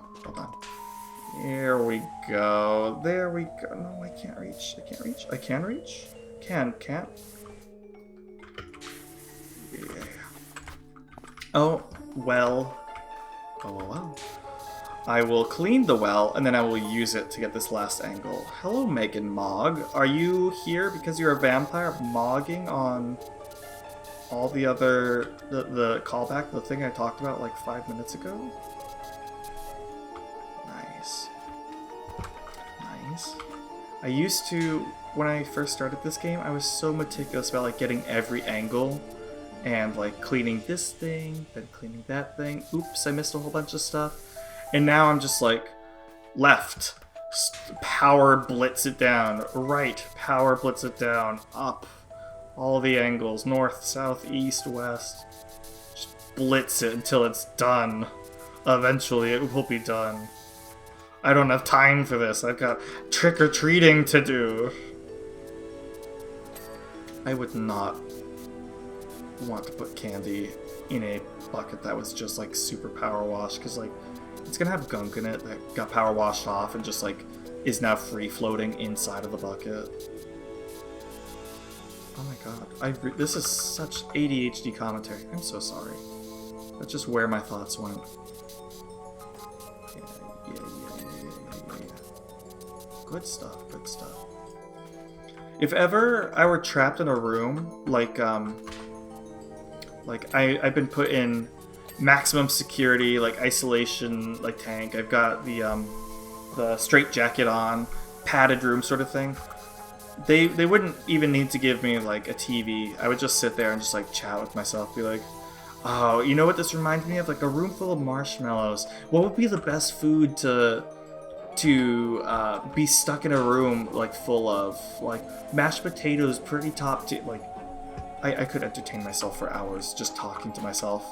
There we go. No, I can't reach. I can reach? Can't. Yeah. Oh, well. I will clean the well, and then I will use it to get this last angle. Hello, Megan Mogg. Are you here because you're a vampire mogging on all the other... the callback, the thing I talked about like 5 minutes ago? Nice. I used to... when I first started this game, I was so meticulous about like getting every angle and like cleaning this thing, then cleaning that thing. Oops, I missed a whole bunch of stuff. And now I'm just like, left, power blitz it down, right, power blitz it down, up, all the angles, north, south, east, west. Just blitz it until it's done. Eventually it will be done. I don't have time for this. I've got trick-or-treating to do. I would not want to put candy in a bucket that was just like super power washed, because like it's gonna have gunk in it that got power washed off and just like is now free floating inside of the bucket. Oh my god, this is such ADHD commentary. I'm so sorry. That's just where my thoughts went. Yeah. Good stuff. If ever I were trapped in a room, like I've been put in maximum security, like isolation, like tank. I've got the straight jacket on, padded room sort of thing. They wouldn't even need to give me like a TV. I would just sit there and just like chat with myself, be like, oh, you know what this reminds me of? Like a room full of marshmallows. What would be the best food to be stuck in a room like full of? Like mashed potatoes, pretty top tier. Like I could entertain myself for hours just talking to myself.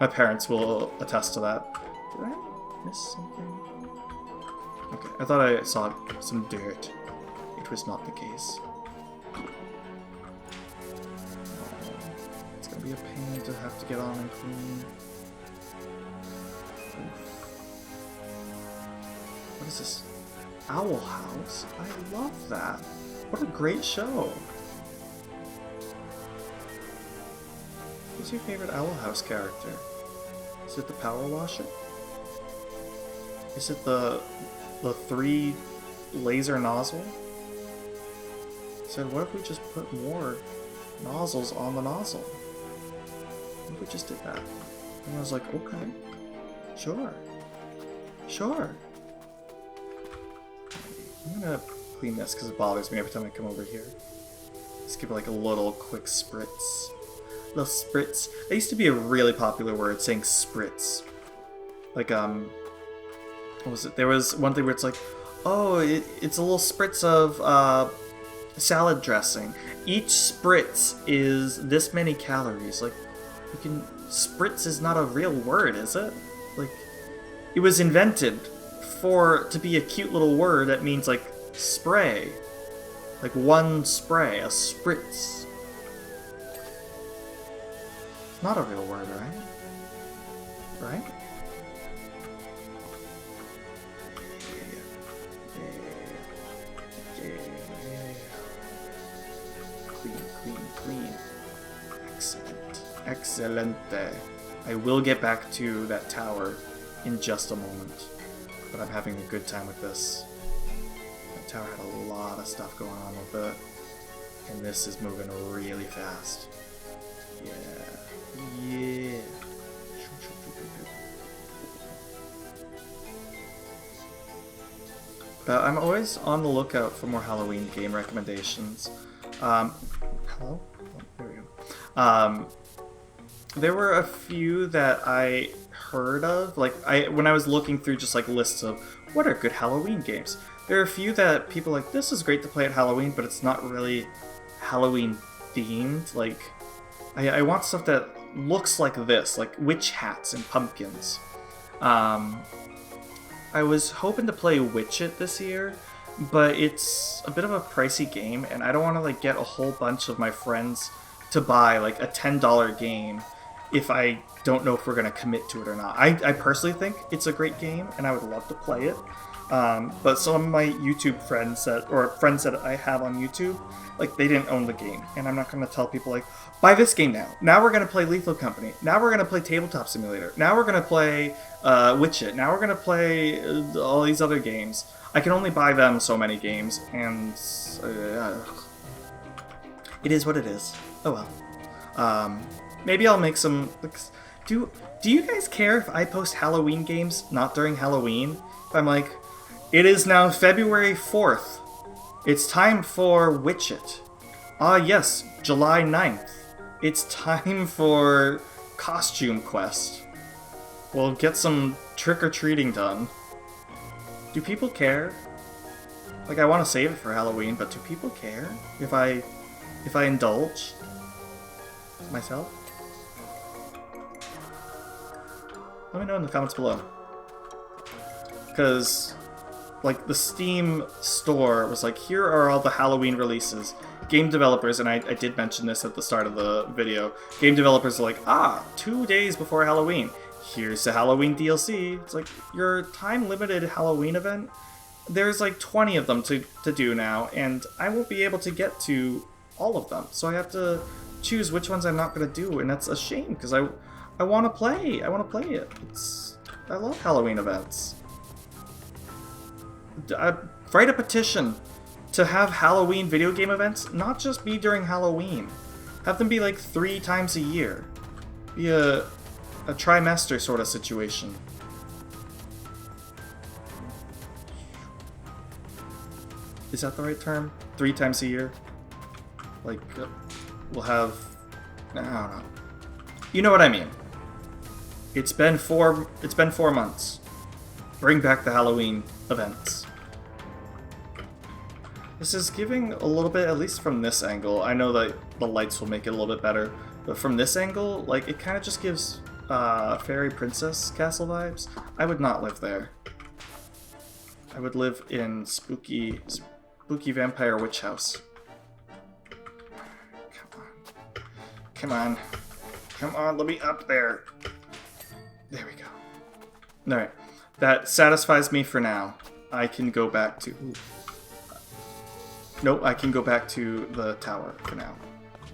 My parents will attest to that. Did I miss something? Okay, I thought I saw some dirt. It was not the case. It's gonna be a pain to have to get on and clean. What is this? Owl House? I love that. What a great show. Who's your favorite Owl House character? Is it the Power Washer? Is it the 3 laser nozzle? I said, what if we just put more nozzles on the nozzle? What if we just did that? And I was like, okay, sure. I'm gonna clean this because it bothers me every time I come over here. Just give it like a little quick spritz. Little spritz. That used to be a really popular word, saying spritz. Like, what was it? There was one thing where it's like, oh, it's a little spritz of salad dressing. Each spritz is this many calories. Like, you can... Spritz is not a real word, is it? Like, it was invented to be a cute little word that means, like, spray. Like, one spray, a spritz. It's not a real word, right? Right? Clean. Excelente. I will get back to that tower in just a moment, but I'm having a good time with this. That tower had a lot of stuff going on with it, and this is moving really fast. Yeah. But I'm always on the lookout for more Halloween game recommendations. Hello? Oh, there we go. There were a few that I heard of, like when I was looking through just like lists of what are good Halloween games. There are a few that people are like, this is great to play at Halloween, but it's not really Halloween themed. Like, I want stuff that looks like this, like witch hats and pumpkins. I was hoping to play Witch It this year, but it's a bit of a pricey game, and I don't want to like get a whole bunch of my friends to buy like a $10 game if I don't know if we're going to commit to it or not. I personally think it's a great game, and I would love to play it. But some of my YouTube friends friends that I have on YouTube, like, they didn't own the game, and I'm not going to tell people like, buy this game now. Now we're going to play Lethal Company. Now we're going to play Tabletop Simulator. Now we're going to play Witch It. Now we're going to play all these other games. I can only buy them so many games, and it is what it is. Oh well. Maybe I'll make some... Do you guys care if I post Halloween games not during Halloween? If I'm like, it is now February 4th. It's time for Witch It. Ah yes, July 9th. It's time for Costume Quest. We'll get some trick-or-treating done. Do people care? Like, I want to save it for Halloween, but do people care if I indulge myself? Let me know in the comments below. Because, like, the Steam store was like, here are all the Halloween releases. Game developers, and I did mention this at the start of the video, game developers are like, 2 days before Halloween, here's the Halloween DLC. It's like, your time-limited Halloween event, there's like 20 of them to do now, and I won't be able to get to all of them. So I have to choose which ones I'm not going to do, and that's a shame, because I want to play. I want to play it. I love Halloween events. Write a petition to have Halloween video game events not just be during Halloween. Have them be like 3 times a year. Be a trimester sort of situation. Is that the right term? 3 times a year? Like, we'll have... I don't know. You know what I mean. It's been 4 months. Bring back the Halloween events. This is giving a little bit, at least from this angle. I know that the lights will make it a little bit better, but from this angle, like, it kind of just gives fairy princess castle vibes. I would not live there. I would live in spooky vampire witch house. Come on, let me up there. There we go. Alright, that satisfies me for now. I can go back to... Nope, I can go back to the tower for now.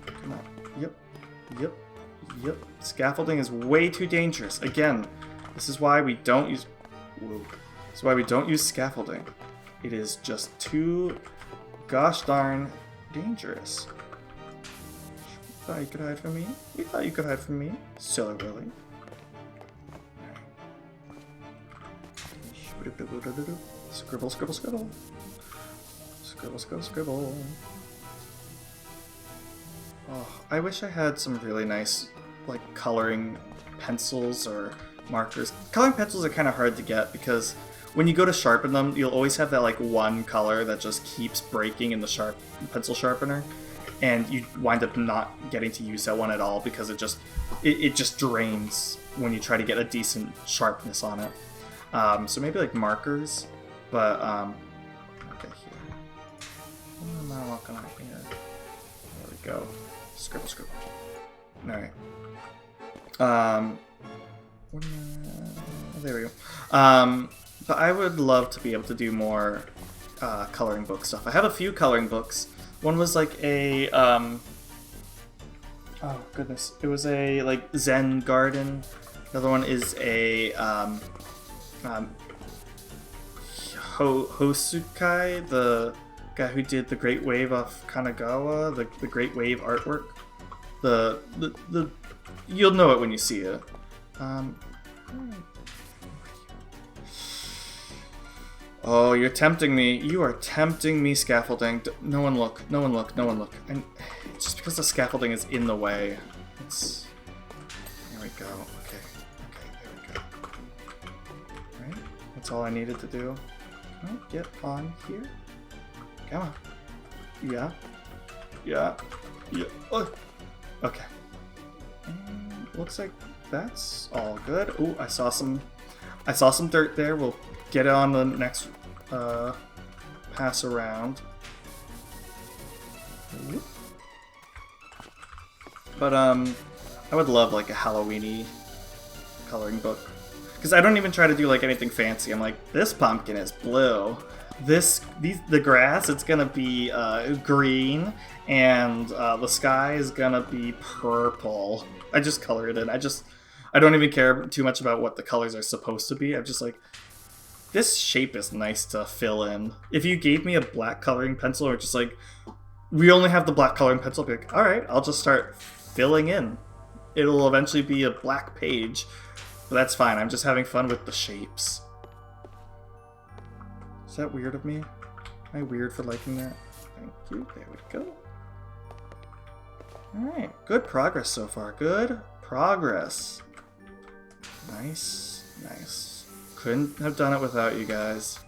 Come on. Yep. Scaffolding is way too dangerous. Again, this is why we don't use... Whoa. This is why we don't use scaffolding. It is just too gosh darn dangerous. You thought you could hide from me? You thought you could hide from me? Silly Willy. Scribble. Scribble, scribble, scribble. Oh, I wish I had some really nice, like, coloring pencils or markers. Coloring pencils are kind of hard to get because when you go to sharpen them, you'll always have that, like, one color that just keeps breaking in the pencil sharpener, and you wind up not getting to use that one at all because it just drains when you try to get a decent sharpness on it. So maybe, like, markers, but, okay, here. What am I walking on here? There we go. Scribble, scribble. Alright. There we go. But I would love to be able to do more coloring book stuff. I have a few coloring books. One was like a, oh goodness, it was a like Zen garden. The other one is a Hosukai, the guy who did the Great Wave of Kanagawa, the Great Wave artwork. The you'll know it when you see it. Oh, you're tempting me. You are tempting me, scaffolding. No one look. No one look. No one look. And just because the scaffolding is in the way. It's... There we go. Okay. Okay, there we go. Alright. That's all I needed to do. Can I get on here? Come on. Yeah. Yeah. Yeah. Oh. Okay. And looks like that's all good. Ooh, I saw some dirt there. We'll get it on the next pass around. But I would love like a Halloween-y coloring book. Because I don't even try to do like anything fancy. I'm like, this pumpkin is blue. The grass, it's gonna be green, and the sky is gonna be purple. I just color it in. I don't even care too much about what the colors are supposed to be. I'm just like, this shape is nice to fill in. If you gave me a black coloring pencil, or just like, we only have the black coloring pencil, I'd be like, alright, I'll just start filling in. It'll eventually be a black page, but that's fine. I'm just having fun with the shapes. Is that weird of me? Am I weird for liking that? Thank you. There we go. Alright, good progress so far. Good progress. Nice, nice. Couldn't have done it without you guys.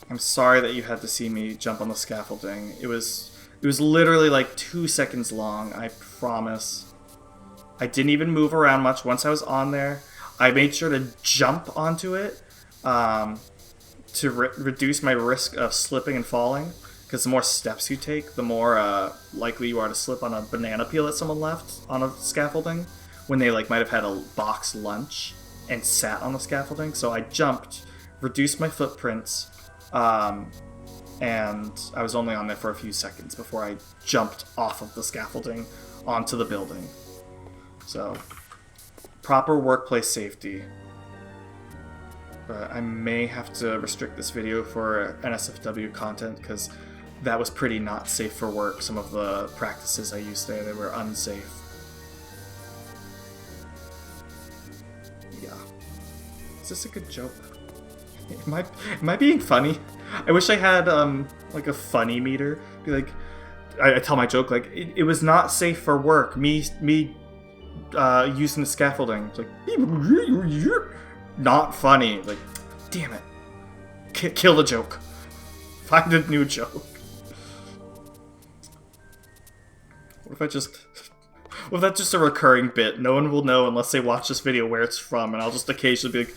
I'm sorry that you had to see me jump on the scaffolding. It was literally like 2 seconds long, I promise. I didn't even move around much once I was on there. I made sure to jump onto it to reduce my risk of slipping and falling. Because the more steps you take, the more likely you are to slip on a banana peel that someone left on a scaffolding when they like might have had a box lunch and sat on the scaffolding. So I jumped, reduced my footprints, and I was only on there for a few seconds before I jumped off of the scaffolding onto the building. So, proper workplace safety. But I may have to restrict this video for NSFW content because that was pretty not safe for work. Some of the practices I used there, they were unsafe. Yeah. Is this a good joke? Am I being funny? I wish I had like a funny meter. Be like, I tell my joke like it was not safe for work. Me using the scaffolding. It's like not funny. Like, damn it. Kill the joke. Find a new joke. What if that's just a recurring bit? No one will know unless they watch this video where it's from, and I'll just occasionally be like,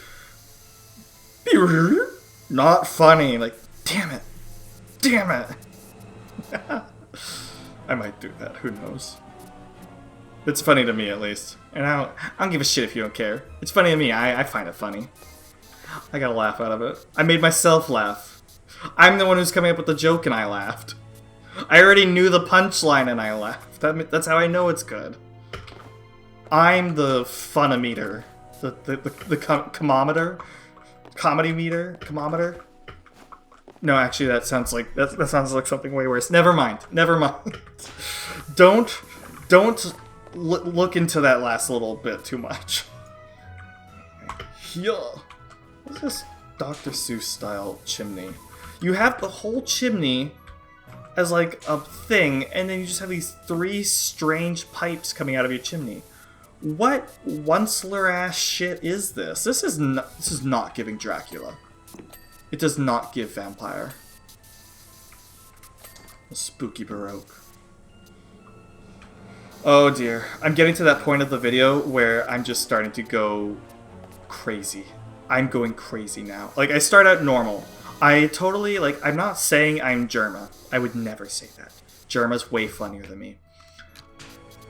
not funny. Like, damn it. Damn it. I might do that. Who knows? It's funny to me, at least. And I don't give a shit if you don't care. It's funny to me. I find it funny. I got a laugh out of it. I made myself laugh. I'm the one who's coming up with the joke and I laughed. I already knew the punchline and I laughed. That's how I know it's good. I'm the funometer. The commometer? Comedy meter? Commometer? No, actually that sounds like something way worse. Never mind. Never mind. Don't look into that last little bit too much. Yeah. What's this Dr. Seuss style chimney? You have the whole chimney as like a thing, and then you just have these 3 strange pipes coming out of your chimney. What onceler ass shit is this? This is not giving Dracula. It does not give vampire. Spooky Baroque. Oh dear. I'm getting to that point of the video where I'm just starting to go crazy. I'm going crazy now. Like, I start out normal. I totally, like, I'm not saying I'm Germa. I would never say that. Germa's way funnier than me.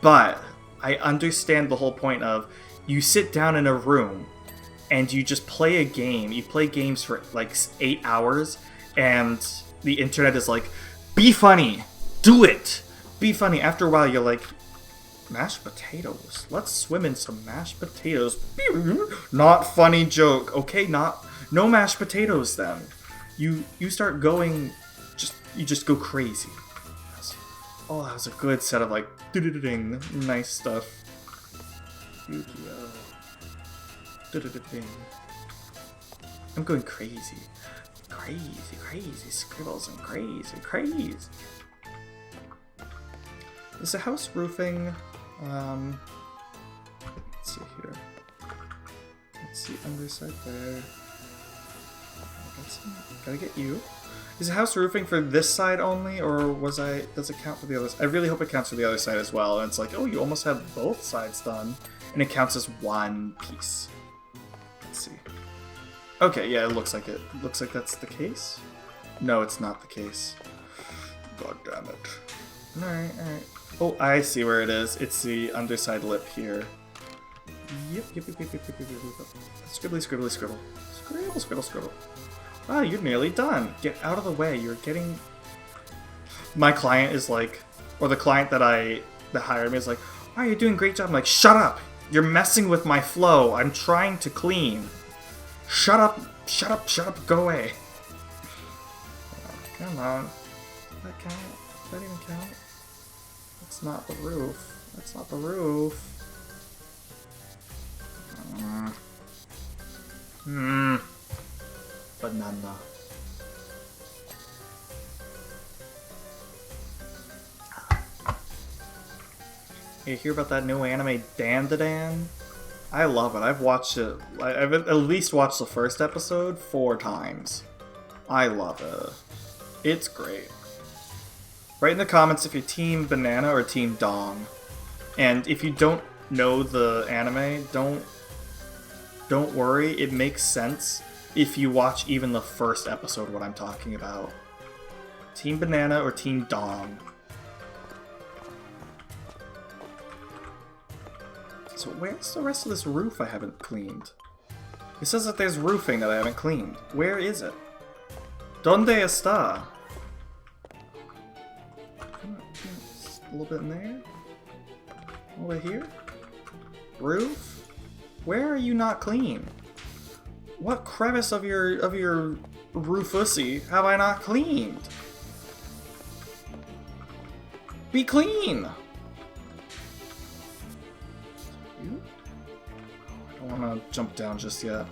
But I understand the whole point of you sit down in a room and you just play a game. You play games for like 8 hours and the internet is like, be funny. Do it. Be funny. After a while, you're like, mashed potatoes. Let's swim in some mashed potatoes. Not funny joke. Okay, no mashed potatoes then. You start going, you just go crazy. Oh, that was a good set of like, ding, nice stuff. Yu-Gi-Oh. I'm going crazy. Crazy scribbles and crazy. Is the house roofing? Let's see here. Let's see underside there. Gotta get you. Is the house roofing for this side only, or does it count for the other side? I really hope it counts for the other side as well. And it's like, oh, you almost have both sides done, and it counts as one piece. Let's see. Okay, yeah, it looks like it. Looks like that's the case. No, it's not the case. God damn it. Alright. Oh, I see where it is. It's the underside lip here. Yep. Scribble. Scribble. Wow, you're nearly done. Get out of the way. You're getting... My client is like... Or the client that hired me is like, oh, you're doing a great job. I'm like, shut up. You're messing with my flow. I'm trying to clean. Shut up. Go away. Come on. Does that count? Does that even count? That's not the roof. Banana. You hear about that new anime, Dandadan? I love it. I've watched it. I've at least watched the first episode 4 times. I love it. It's great. Write in the comments if you're Team Banana or Team Dong. And if you don't know the anime, don't worry. It makes sense if you watch even the first episode what I'm talking about. Team Banana or Team Dong. So where's the rest of this roof I haven't cleaned? It says that there's roofing that I haven't cleaned. Where is it? Donde está? A little bit in there? Over here? Roof? Where are you not clean? What crevice of your roofussy have I not cleaned? Be clean! You? I don't want to jump down just yet.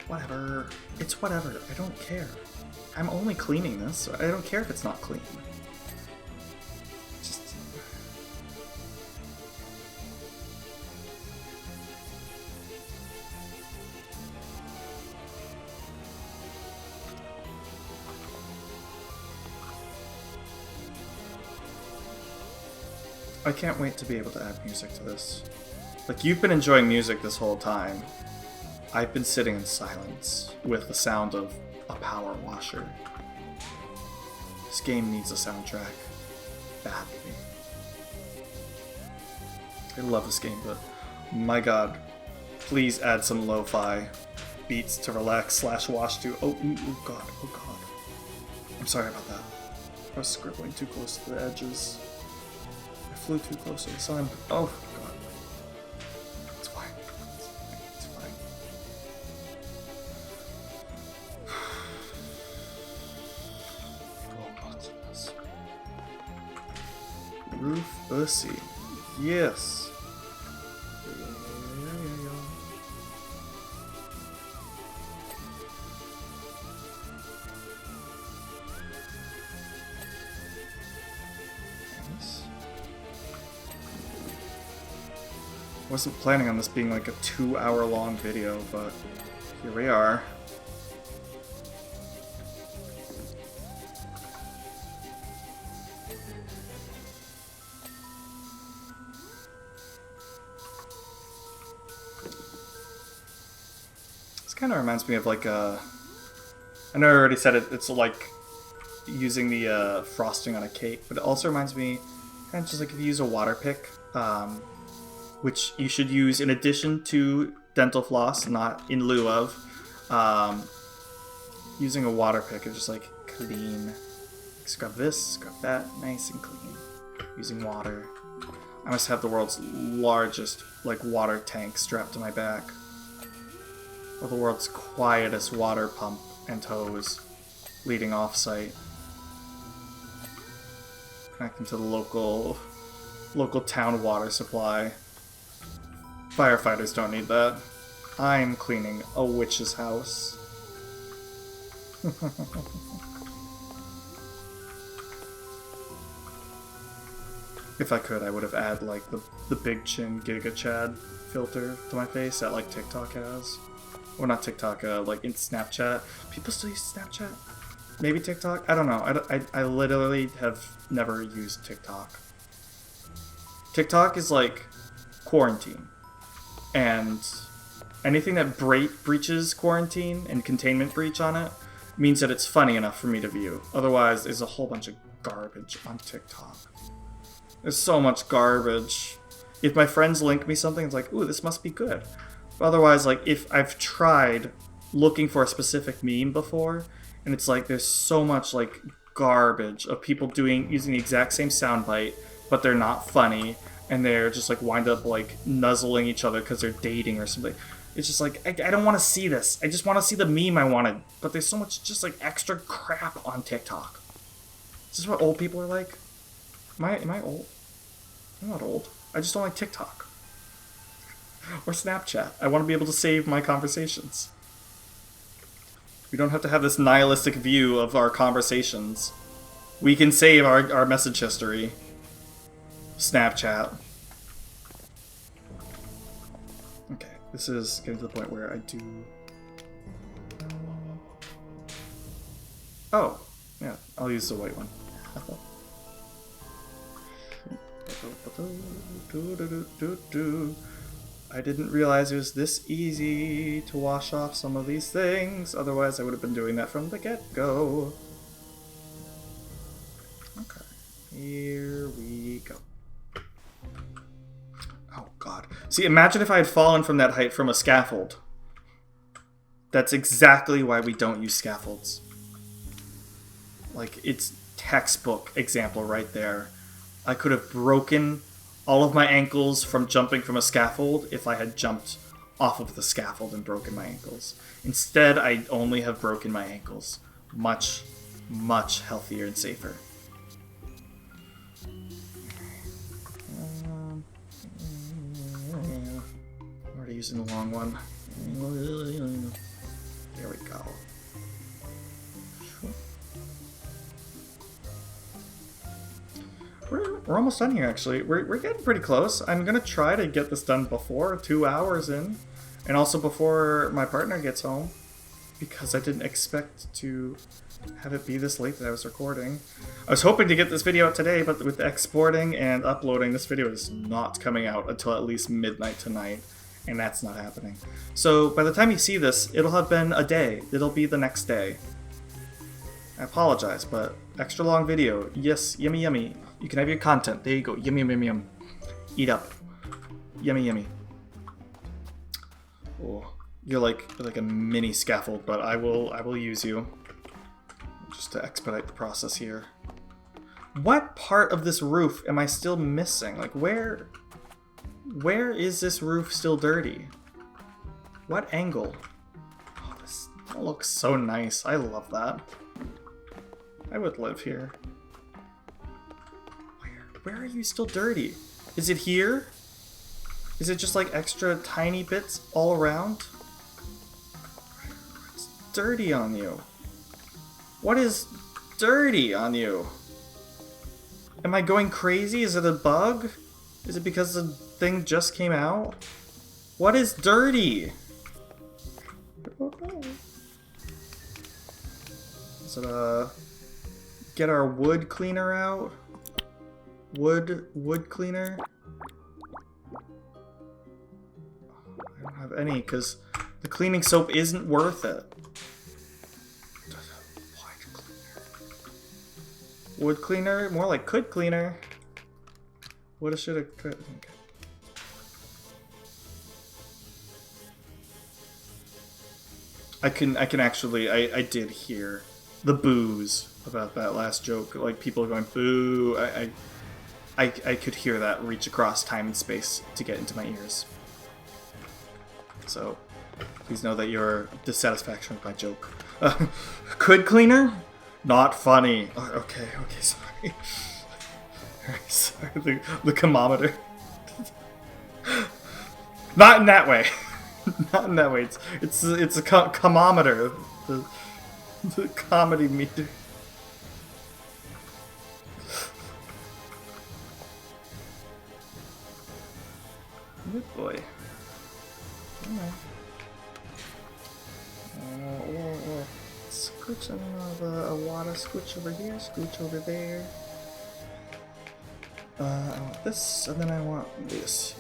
Whatever. It's whatever. I don't care. I'm only cleaning this, so I don't care if it's not clean. Just... I can't wait to be able to add music to this. Like, you've been enjoying music this whole time. I've been sitting in silence with the sound of a power washer. This game needs a soundtrack. Badly. I love this game, but my god. Please add some lo-fi beats to relax / wash to. Oh god. I'm sorry about that. I was scribbling too close to the edges. I flew too close to the sun. Oh god. It's fine. It's fine. Roof Ussy. Yes. wasn't planning on this being like a 2-hour long video, but here we are. This kind of reminds me of like a... I know I already said it, it's like using the frosting on a cake, but it also reminds me kind of just like if you use a water pick, which you should use in addition to dental floss, not in lieu of. Using a water pick is just like clean. Scrub this, scrub that, nice and clean. Using water. I must have the world's largest like water tank strapped to my back. Or the world's quietest water pump and hose leading off-site. Connecting to the local town water supply. Firefighters don't need that. I'm cleaning a witch's house. If I could, I would have added like the big chin Giga Chad filter to my face that like TikTok has. Or not TikTok, like in Snapchat. People still use Snapchat? Maybe TikTok? I don't know. I literally have never used TikTok. TikTok is like quarantine. And anything that breaches quarantine and containment breach on it means that it's funny enough for me to view. Otherwise, there's a whole bunch of garbage on TikTok. There's so much garbage. If my friends link me something, it's like, ooh, this must be good. But otherwise, like, if I've tried looking for a specific meme before, and it's like there's so much like garbage of people using the exact same soundbite, but they're not funny, and they're just like wind up like nuzzling each other because they're dating or something. It's just like, I don't want to see this. I just want to see the meme I wanted. But there's so much just like extra crap on TikTok. Is this what old people are like? Am I old? I'm not old. I just don't like TikTok. Or Snapchat. I want to be able to save my conversations. We don't have to have this nihilistic view of our conversations. We can save our message history. Snapchat. Okay, this is getting to the point where I do... Oh, yeah, I'll use the white one. I didn't realize it was this easy to wash off some of these things. Otherwise, I would have been doing that from the get-go. Okay, here we go. Oh, God. See, imagine if I had fallen from that height from a scaffold. That's exactly why we don't use scaffolds. Like, it's textbook example right there. I could have broken all of my ankles from jumping from a scaffold if I had jumped off of the scaffold and broken my ankles. Instead, I only have broken my ankles. Much, much healthier and safer. I'm already using the long one. There we go. We're almost done here, actually. We're getting pretty close. I'm going to try to get this done before 2 hours in. And also before my partner gets home. Because I didn't expect to have it be this late that I was recording. I was hoping to get this video out today, but with exporting and uploading, this video is not coming out until at least midnight tonight. And that's not happening. So by the time you see this, it'll have been a day. It'll be the next day. I apologize, but extra long video. Yes, yummy yummy. You can have your content. There you go. Yum, yum, yum, yum. Eat up. Yummy, yummy. Oh, you're like a mini scaffold, but I will use you just to expedite the process here. What part of this roof am I still missing? Like where is this roof still dirty? What angle? Oh, this looks so nice. I love that. I would live here. Where are you still dirty? Is it here? Is it just like extra tiny bits all around? What's dirty on you? What is dirty on you? Am I going crazy? Is it a bug? Is it because the thing just came out? What is dirty? Is it get our wood cleaner out? Wood cleaner? I don't have any because the cleaning soap isn't worth it. Wood cleaner? More like could cleaner. What should have could. Okay. I can actually I did hear the boos about that last joke. Like people going boo. I could hear that reach across time and space to get into my ears. So please know that your dissatisfaction with my joke. Could cleaner? Not funny. Okay, sorry. Alright, sorry. The commometer. Not in that way. Not in that way. It's a commometer. The comedy meter. Good boy. Scooch a water, scooch over here, scooch over there. I want this, and then I want this.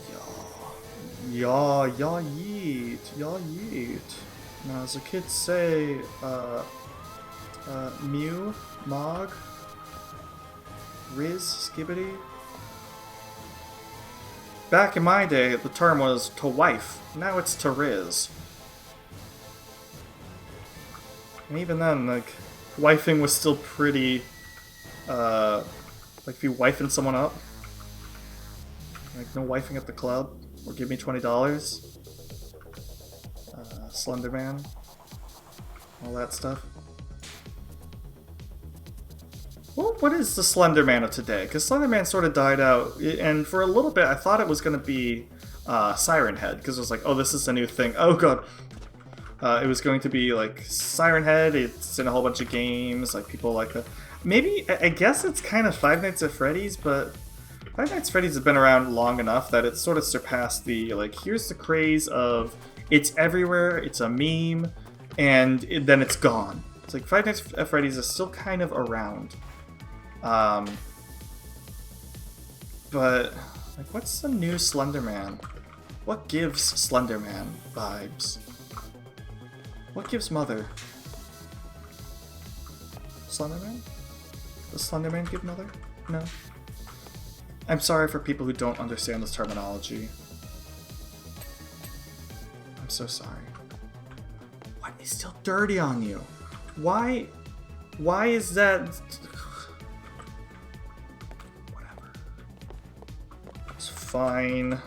Yeah, yeet. Now, as the kids say, Mew, Mog, Riz, Skibbity. Back in my day, the term was to wife. Now it's to Riz. And even then, like, wifing was still pretty, like if you wifing someone up, like no wifing at the club, or give me $20, Slenderman, all that stuff. Well, what is the Slenderman of today? Because Slenderman sort of died out, and for a little bit I thought it was going to be Siren Head, because it was like, oh, this is a new thing. Oh god. It was going to be like Siren Head, it's in a whole bunch of games, like people like that. Maybe, I guess it's kind of Five Nights at Freddy's, but Five Nights at Freddy's has been around long enough that it's sort of surpassed the, like, here's the craze of it's everywhere, it's a meme, and then it's gone. It's like Five Nights at Freddy's is still kind of around. But, like, what's the new Slenderman? What gives Slenderman vibes? What gives Mother? Slenderman? Does Slenderman give Mother? No. I'm sorry for people who don't understand this terminology. I'm so sorry. What is still dirty on you? Why is that? Whatever. It's fine.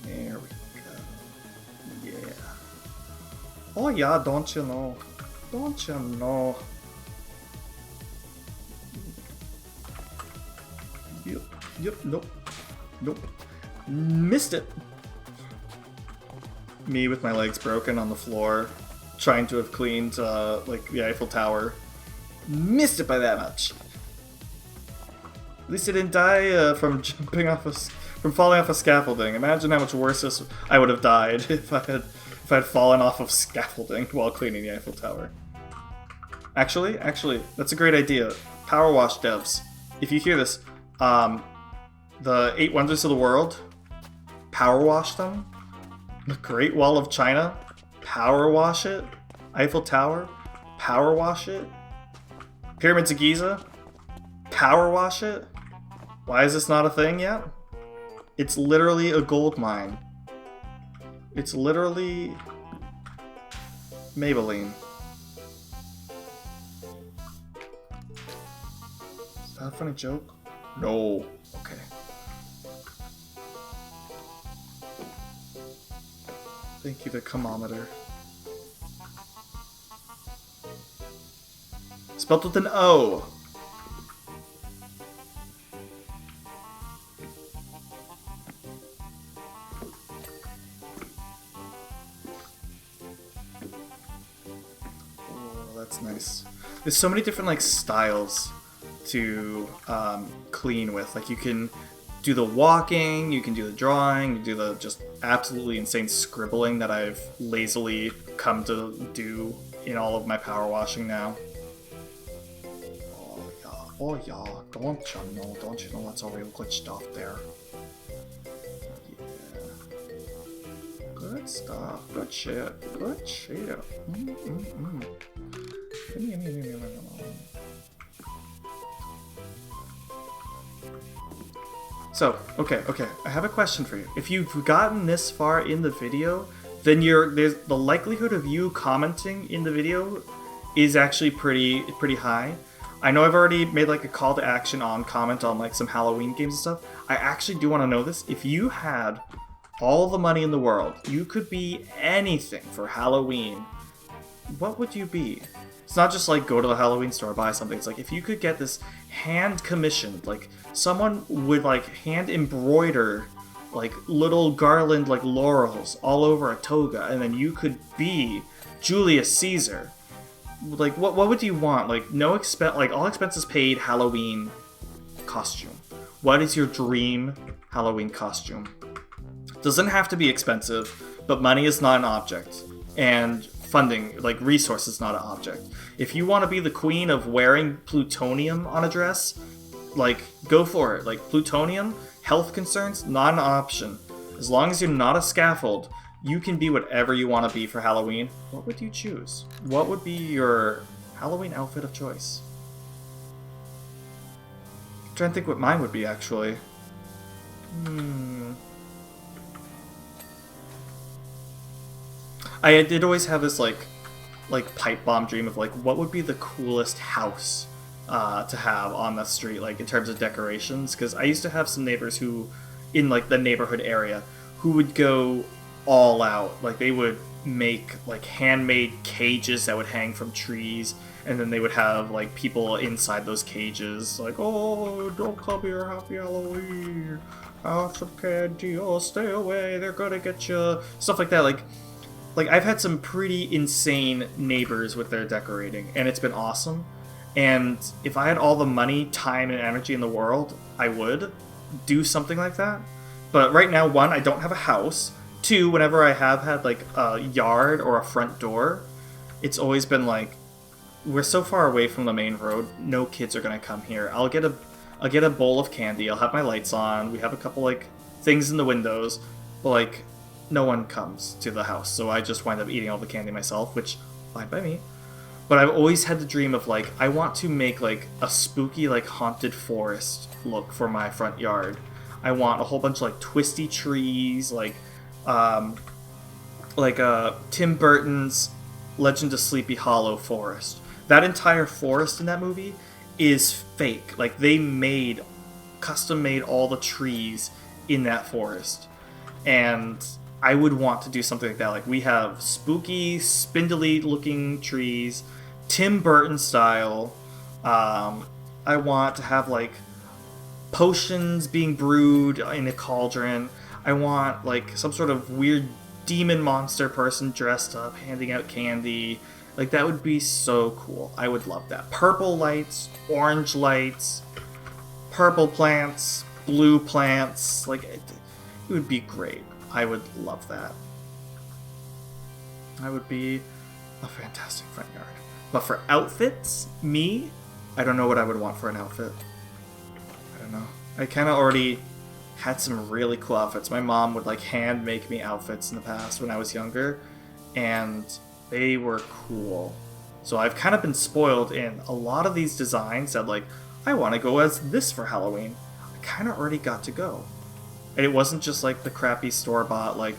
There we go. Yeah. Oh yeah, don't you know? Don't you know? Yep, nope. Missed it. Me with my legs broken on the floor, trying to have cleaned, like, the Eiffel Tower. Missed it by that much. At least I didn't die from jumping off from falling off a scaffolding. Imagine how much worse I would have died if I had fallen off of scaffolding while cleaning the Eiffel Tower. Actually, that's a great idea. PowerWash devs, if you hear this, the 8 Wonders of the World, PowerWash them. The Great Wall of China, PowerWash it. Eiffel Tower, PowerWash it. Pyramids of Giza, PowerWash it. Why is this not a thing yet? It's literally a gold mine. It's literally Maybelline. Is that a funny joke? No. Okay. Thank you, the commometer. Spelled with an O. Oh, that's nice. There's so many different, like, styles to clean with. Like, you can do the walking, you can do the drawing, you can do the just absolutely insane scribbling that I've lazily come to do in all of my power washing now. Oh yeah, don't you know that's all real good stuff there. Good stuff. Good shit. Good shit. So, okay. I have a question for you. If you've gotten this far in the video, then there's the likelihood of you commenting in the video is actually pretty high. I know I've already made like a call to action on comment on like some Halloween games and stuff. I actually do want to know this. If you had all the money in the world, you could be anything for Halloween, what would you be? It's not just like go to the Halloween store, buy something. It's like if you could get this hand commissioned, like someone would like hand embroider like little garland like laurels all over a toga, and then you could be Julius Caesar. Like what would you want? Like no expense, like all expenses paid Halloween costume. What is your dream Halloween costume? Doesn't have to be expensive, but money is not an object, and funding, like resource, is not an object. If you want to be the queen of wearing plutonium on a dress, like go for it. Like plutonium, health concerns, not an option. As long as you're not a scaffold, you can be whatever you want to be for Halloween. What would you choose? What would be your Halloween outfit of choice? I'm trying to think what mine would be, actually. I did always have this like pipe bomb dream of like what would be the coolest house to have on the street, like in terms of decorations, because I used to have some neighbors who in like the neighborhood area who would go all out. Like they would make like handmade cages that would hang from trees, and then they would have like people inside those cages like, oh, don't come here, happy Halloween, have some candy, oh stay away, they're gonna get you, stuff like that. Like I've had some pretty insane neighbors with their decorating, and it's been awesome. And if I had all the money, time, and energy in the world, I would do something like that. But right now, one, I don't have a house. Two, whenever I have had like a yard or a front door, it's always been like, we're so far away from the main road, no kids are gonna come here. I'll get a bowl of candy, I'll have my lights on, we have a couple like things in the windows, but like no one comes to the house, so I just wind up eating all the candy myself, which, fine by me. But I've always had the dream of like, I want to make like a spooky like haunted forest look for my front yard. I want a whole bunch of like twisty trees, like Tim Burton's Legend of Sleepy Hollow forest. That entire forest in that movie is fake. Like they custom made all the trees in that forest. And I would want to do something like that. Like we have spooky, spindly looking trees, Tim Burton style. I want to have like potions being brewed in a cauldron. I want like some sort of weird demon monster person dressed up, handing out candy. Like that would be so cool. I would love that. Purple lights, orange lights, purple plants, blue plants. Like it would be great. I would love that. I would be a fantastic front yard. But for outfits, I don't know what I would want for an outfit. I don't know. I kind of already had some really cool outfits. My mom would like hand make me outfits in the past when I was younger, and they were cool. So I've kind of been spoiled in a lot of these designs that like, I want to go as this for Halloween. I kind of already got to go. And it wasn't just like the crappy store-bought, like,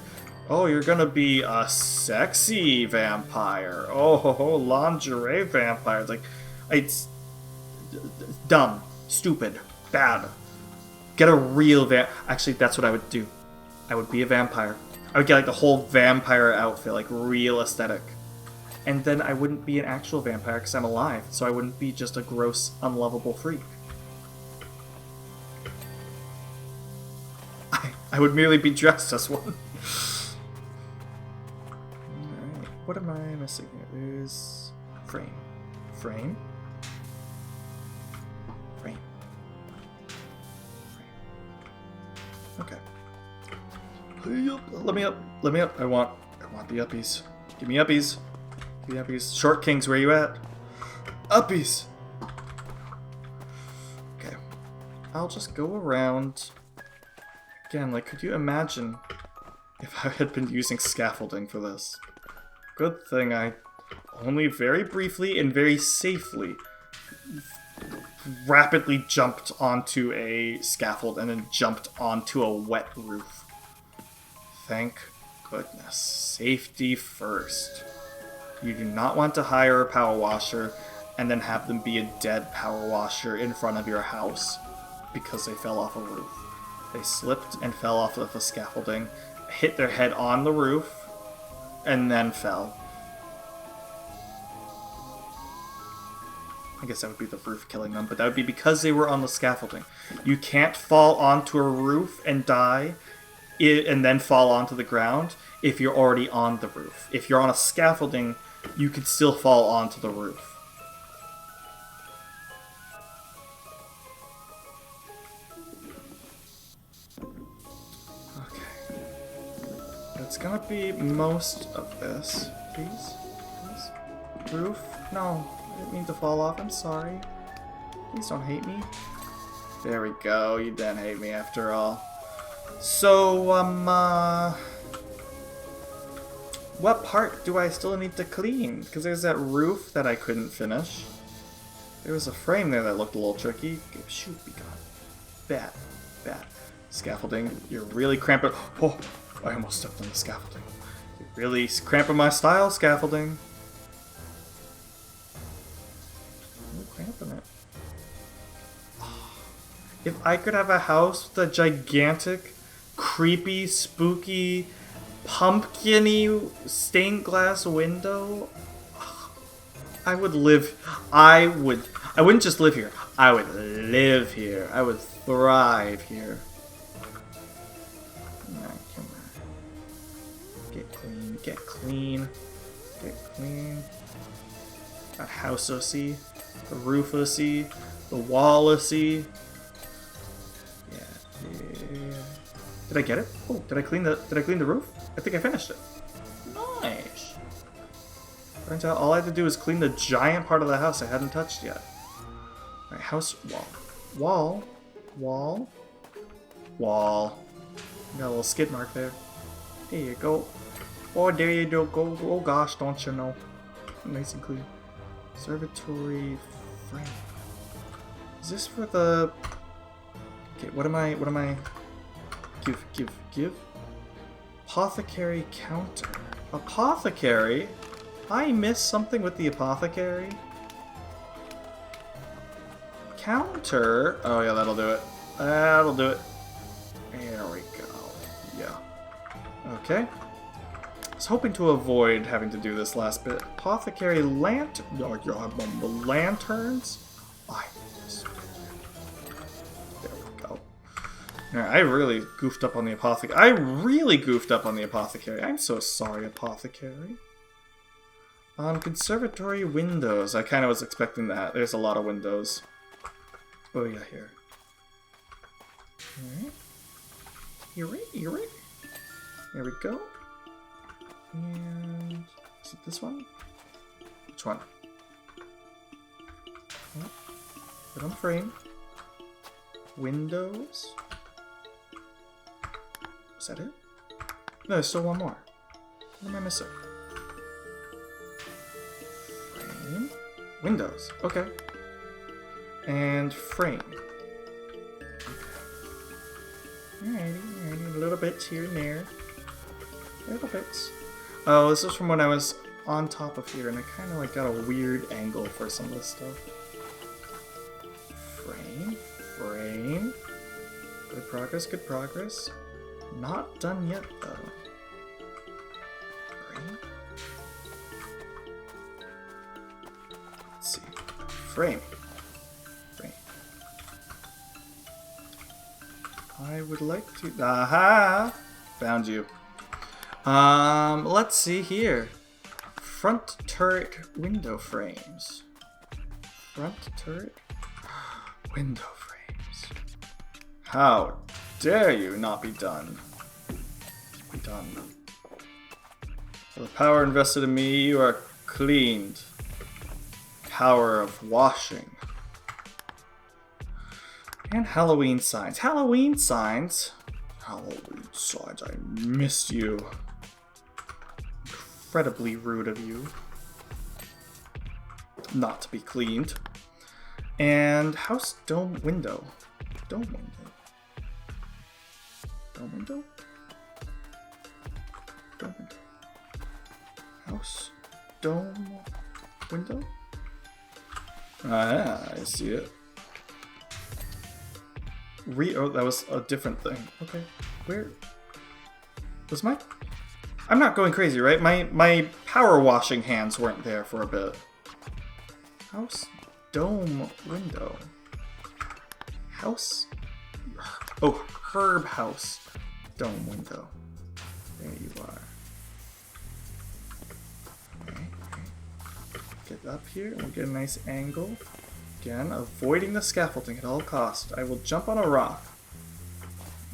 oh, you're gonna be a sexy vampire. Oh, lingerie vampire. It's dumb, stupid, bad. Get a real Actually, that's what I would do. I would be a vampire. I would get like the whole vampire outfit, like real aesthetic. And then I wouldn't be an actual vampire because I'm alive, so I wouldn't be just a gross, unlovable freak. I would merely be dressed as one. Alright, what am I missing here? There's frame. Frame? Let me up. Let me up. I want the uppies. Give me uppies. Give me uppies. Short Kings, where you at? Uppies. Okay. I'll just go around. Again, like, could you imagine if I had been using scaffolding for this? Good thing I only very briefly and very safely rapidly jumped onto a scaffold and then jumped onto a wet roof. Thank goodness. Safety first. You do not want to hire a power washer and then have them be a dead power washer in front of your house because they fell off a roof. They slipped and fell off of the scaffolding, hit their head on the roof, and then fell. I guess that would be the roof killing them, but that would be because they were on the scaffolding. You can't fall onto a roof and die and then fall onto the ground if you're already on the roof. If you're on a scaffolding, you could still fall onto the roof. Okay. That's gonna be most of this. Please? Please? Roof? No. I didn't mean to fall off. I'm sorry. Please don't hate me. There we go. You didn't hate me after all. So, what part do I still need to clean? Because there's that roof that I couldn't finish. There was a frame there that looked a little tricky. Shoot, be gone. Bad. Bad. Scaffolding. You're really cramping. Oh, I almost stepped on the scaffolding. You're really cramping my style, scaffolding. Cramping it. If I could have a house with a gigantic, creepy, spooky, pumpkin-y stained glass window, I would live. I wouldn't just live here. I would live here. I would thrive here. Come on. Get clean. Get clean. Get clean. That house-o-see. The roof-o-see. The wall-o-see. Yeah. Did I get it? Oh, did I clean the roof? I think I finished it. Nice. Turns out all I had to do is clean the giant part of the house I hadn't touched yet. Alright, house wall. Wall. Got a little skid mark there. There you go. Oh, there you go. Oh gosh, don't you know? Nice and clean. Conservatory frame. Is this for the... Okay, what am I... Give. Apothecary counter. Apothecary? I missed something with the apothecary? Counter? Oh yeah, that'll do it. That'll do it. There we go. Yeah. Okay. I was hoping to avoid having to do this last bit. Apothecary lantern. Oh, yeah, lanterns? I missed it. There we go. Alright, I really goofed up on the apothecary. I'm so sorry, apothecary. Conservatory windows. I kind of was expecting that. There's a lot of windows. Oh yeah, here. Alright. You're right. There we go. And... is it this one? Which one? Oh, put on the frame. Windows. Is that it? No, there's still one more. What am I missing? Frame. Windows. Okay. And frame. Alrighty. Little bits here and there. Little bits. Oh, this is from when I was on top of here, and I kind of like got a weird angle for some of this stuff. Frame. Good progress. Not done yet, though. Frame. Let's see. Frame. I would like to... Aha! Found you. Let's see here. Front turret window frames. Front turret window frames. How dare you not be done? Done. For the power invested in me, you are cleaned. Power of washing. And Halloween signs. Halloween signs? Halloween signs, I missed you. Incredibly rude of you. Not to be cleaned. And house dome window. Dome window. Dome window? Dome window. House dome window? Ah, I see it. Oh, that was a different thing. Okay, where was my? I'm not going crazy, right? My power washing hands weren't there for a bit. House dome window. House. Oh, herb house dome window. There you are. Okay. Get up here and we'll get a nice angle. Again, avoiding the scaffolding at all costs. I will jump on a rock.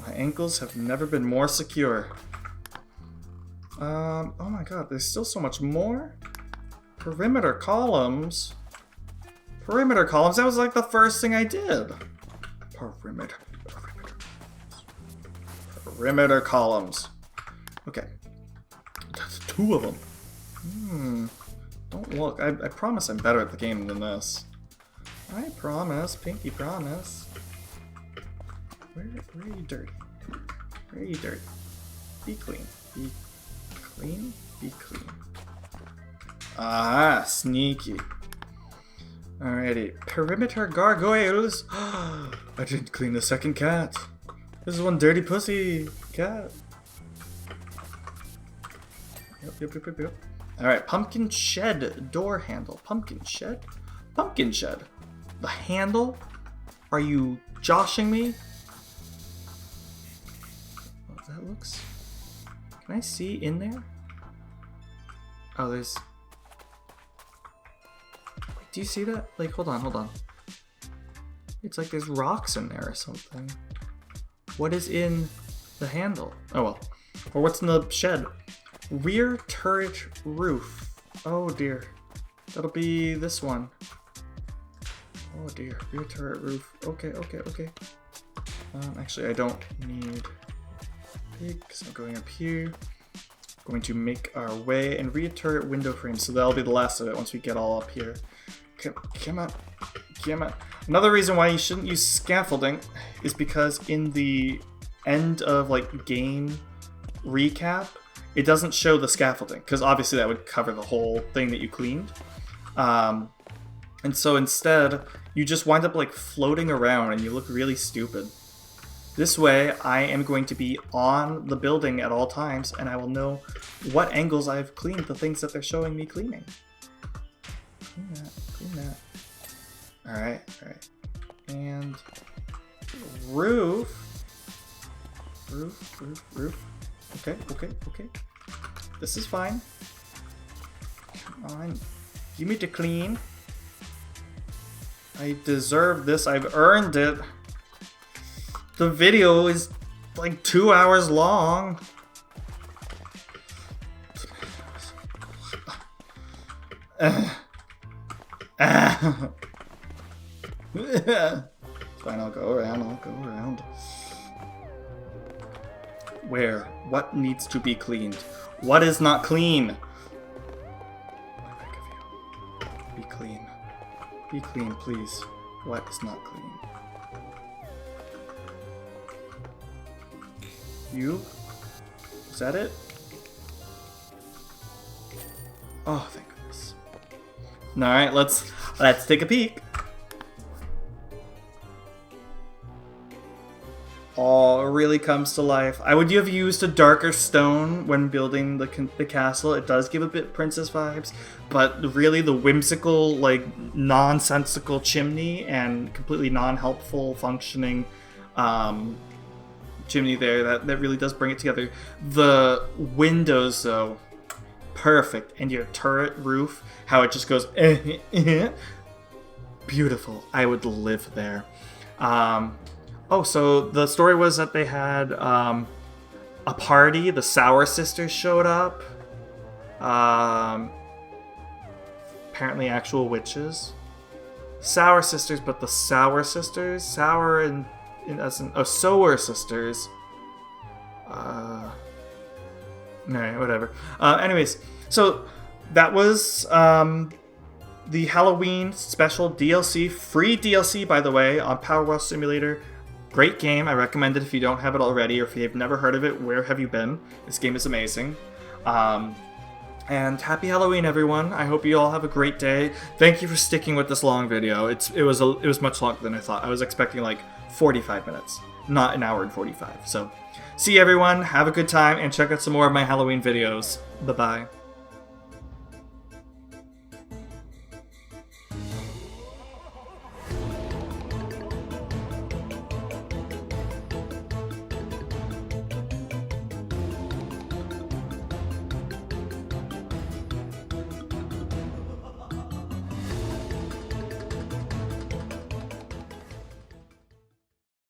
My ankles have never been more secure. Oh my god, there's still so much more. Perimeter columns. Perimeter columns, that was like the first thing I did. Perimeter columns. Okay. That's 2 of them. Don't look. I promise I'm better at the game than this. I promise. Pinky promise. Where are you dirty? Where are you dirty? Be clean. Be clean? Be clean. Ah, sneaky. Alrighty. Perimeter gargoyles. I didn't clean the second cat. This is one dirty pussy cat. Yep. Alright, pumpkin shed door handle. Pumpkin shed? Pumpkin shed. The handle? Are you joshing me? Oh, that looks... Can I see in there? Oh, there's... Wait, do you see that? Like, hold on. It's like there's rocks in there or something. What is in the handle? Oh well. Or what's in the shed? Rear turret roof. Oh dear. That'll be this one. Oh dear. Rear turret roof. Okay. Actually, I don't need big because I'm going up here. Going to make our way and rear turret window frame. So that'll be the last of it once we get all up here. Come on. Another reason why you shouldn't use scaffolding is because in the end of like game recap, it doesn't show the scaffolding because obviously that would cover the whole thing that you cleaned. And so instead, you just wind up like floating around and you look really stupid. This way, I am going to be on the building at all times and I will know what angles I've cleaned the things that they're showing me cleaning. Clean that. Alright. And roof. Okay. This is fine. Come on. Give me to clean. I deserve this. I've earned it. The video is like 2 hours long. Fine, I'll go around. Where? What needs to be cleaned? What is not clean? What do I give you? Be clean. Be clean, please. What is not clean? You? Is that it? Oh, thank goodness. Alright, let's take a peek. Oh, it really comes to life. I would have used a darker stone when building the castle. It does give a bit princess vibes, but really the whimsical, like, nonsensical chimney and completely non-helpful functioning chimney there, that really does bring it together. The windows, though, perfect. And your turret roof, how it just goes beautiful. I would live there. Oh, so the story was that they had a party. The Sour Sisters showed up. Apparently actual witches. Sour Sisters, but the Sour Sisters? Sour in essence. Oh, Sower Sisters. Alright, whatever. Anyways, so that was the Halloween special DLC. Free DLC, by the way, on PowerWash Simulator. Great game. I recommend it if you don't have it already, or if you've never heard of it, where have you been? This game is amazing. And happy Halloween, everyone. I hope you all have a great day. Thank you for sticking with this long video. It was much longer than I thought. I was expecting like 45 minutes, not an hour and 45. So, see you everyone. Have a good time, and check out some more of my Halloween videos. Bye-bye.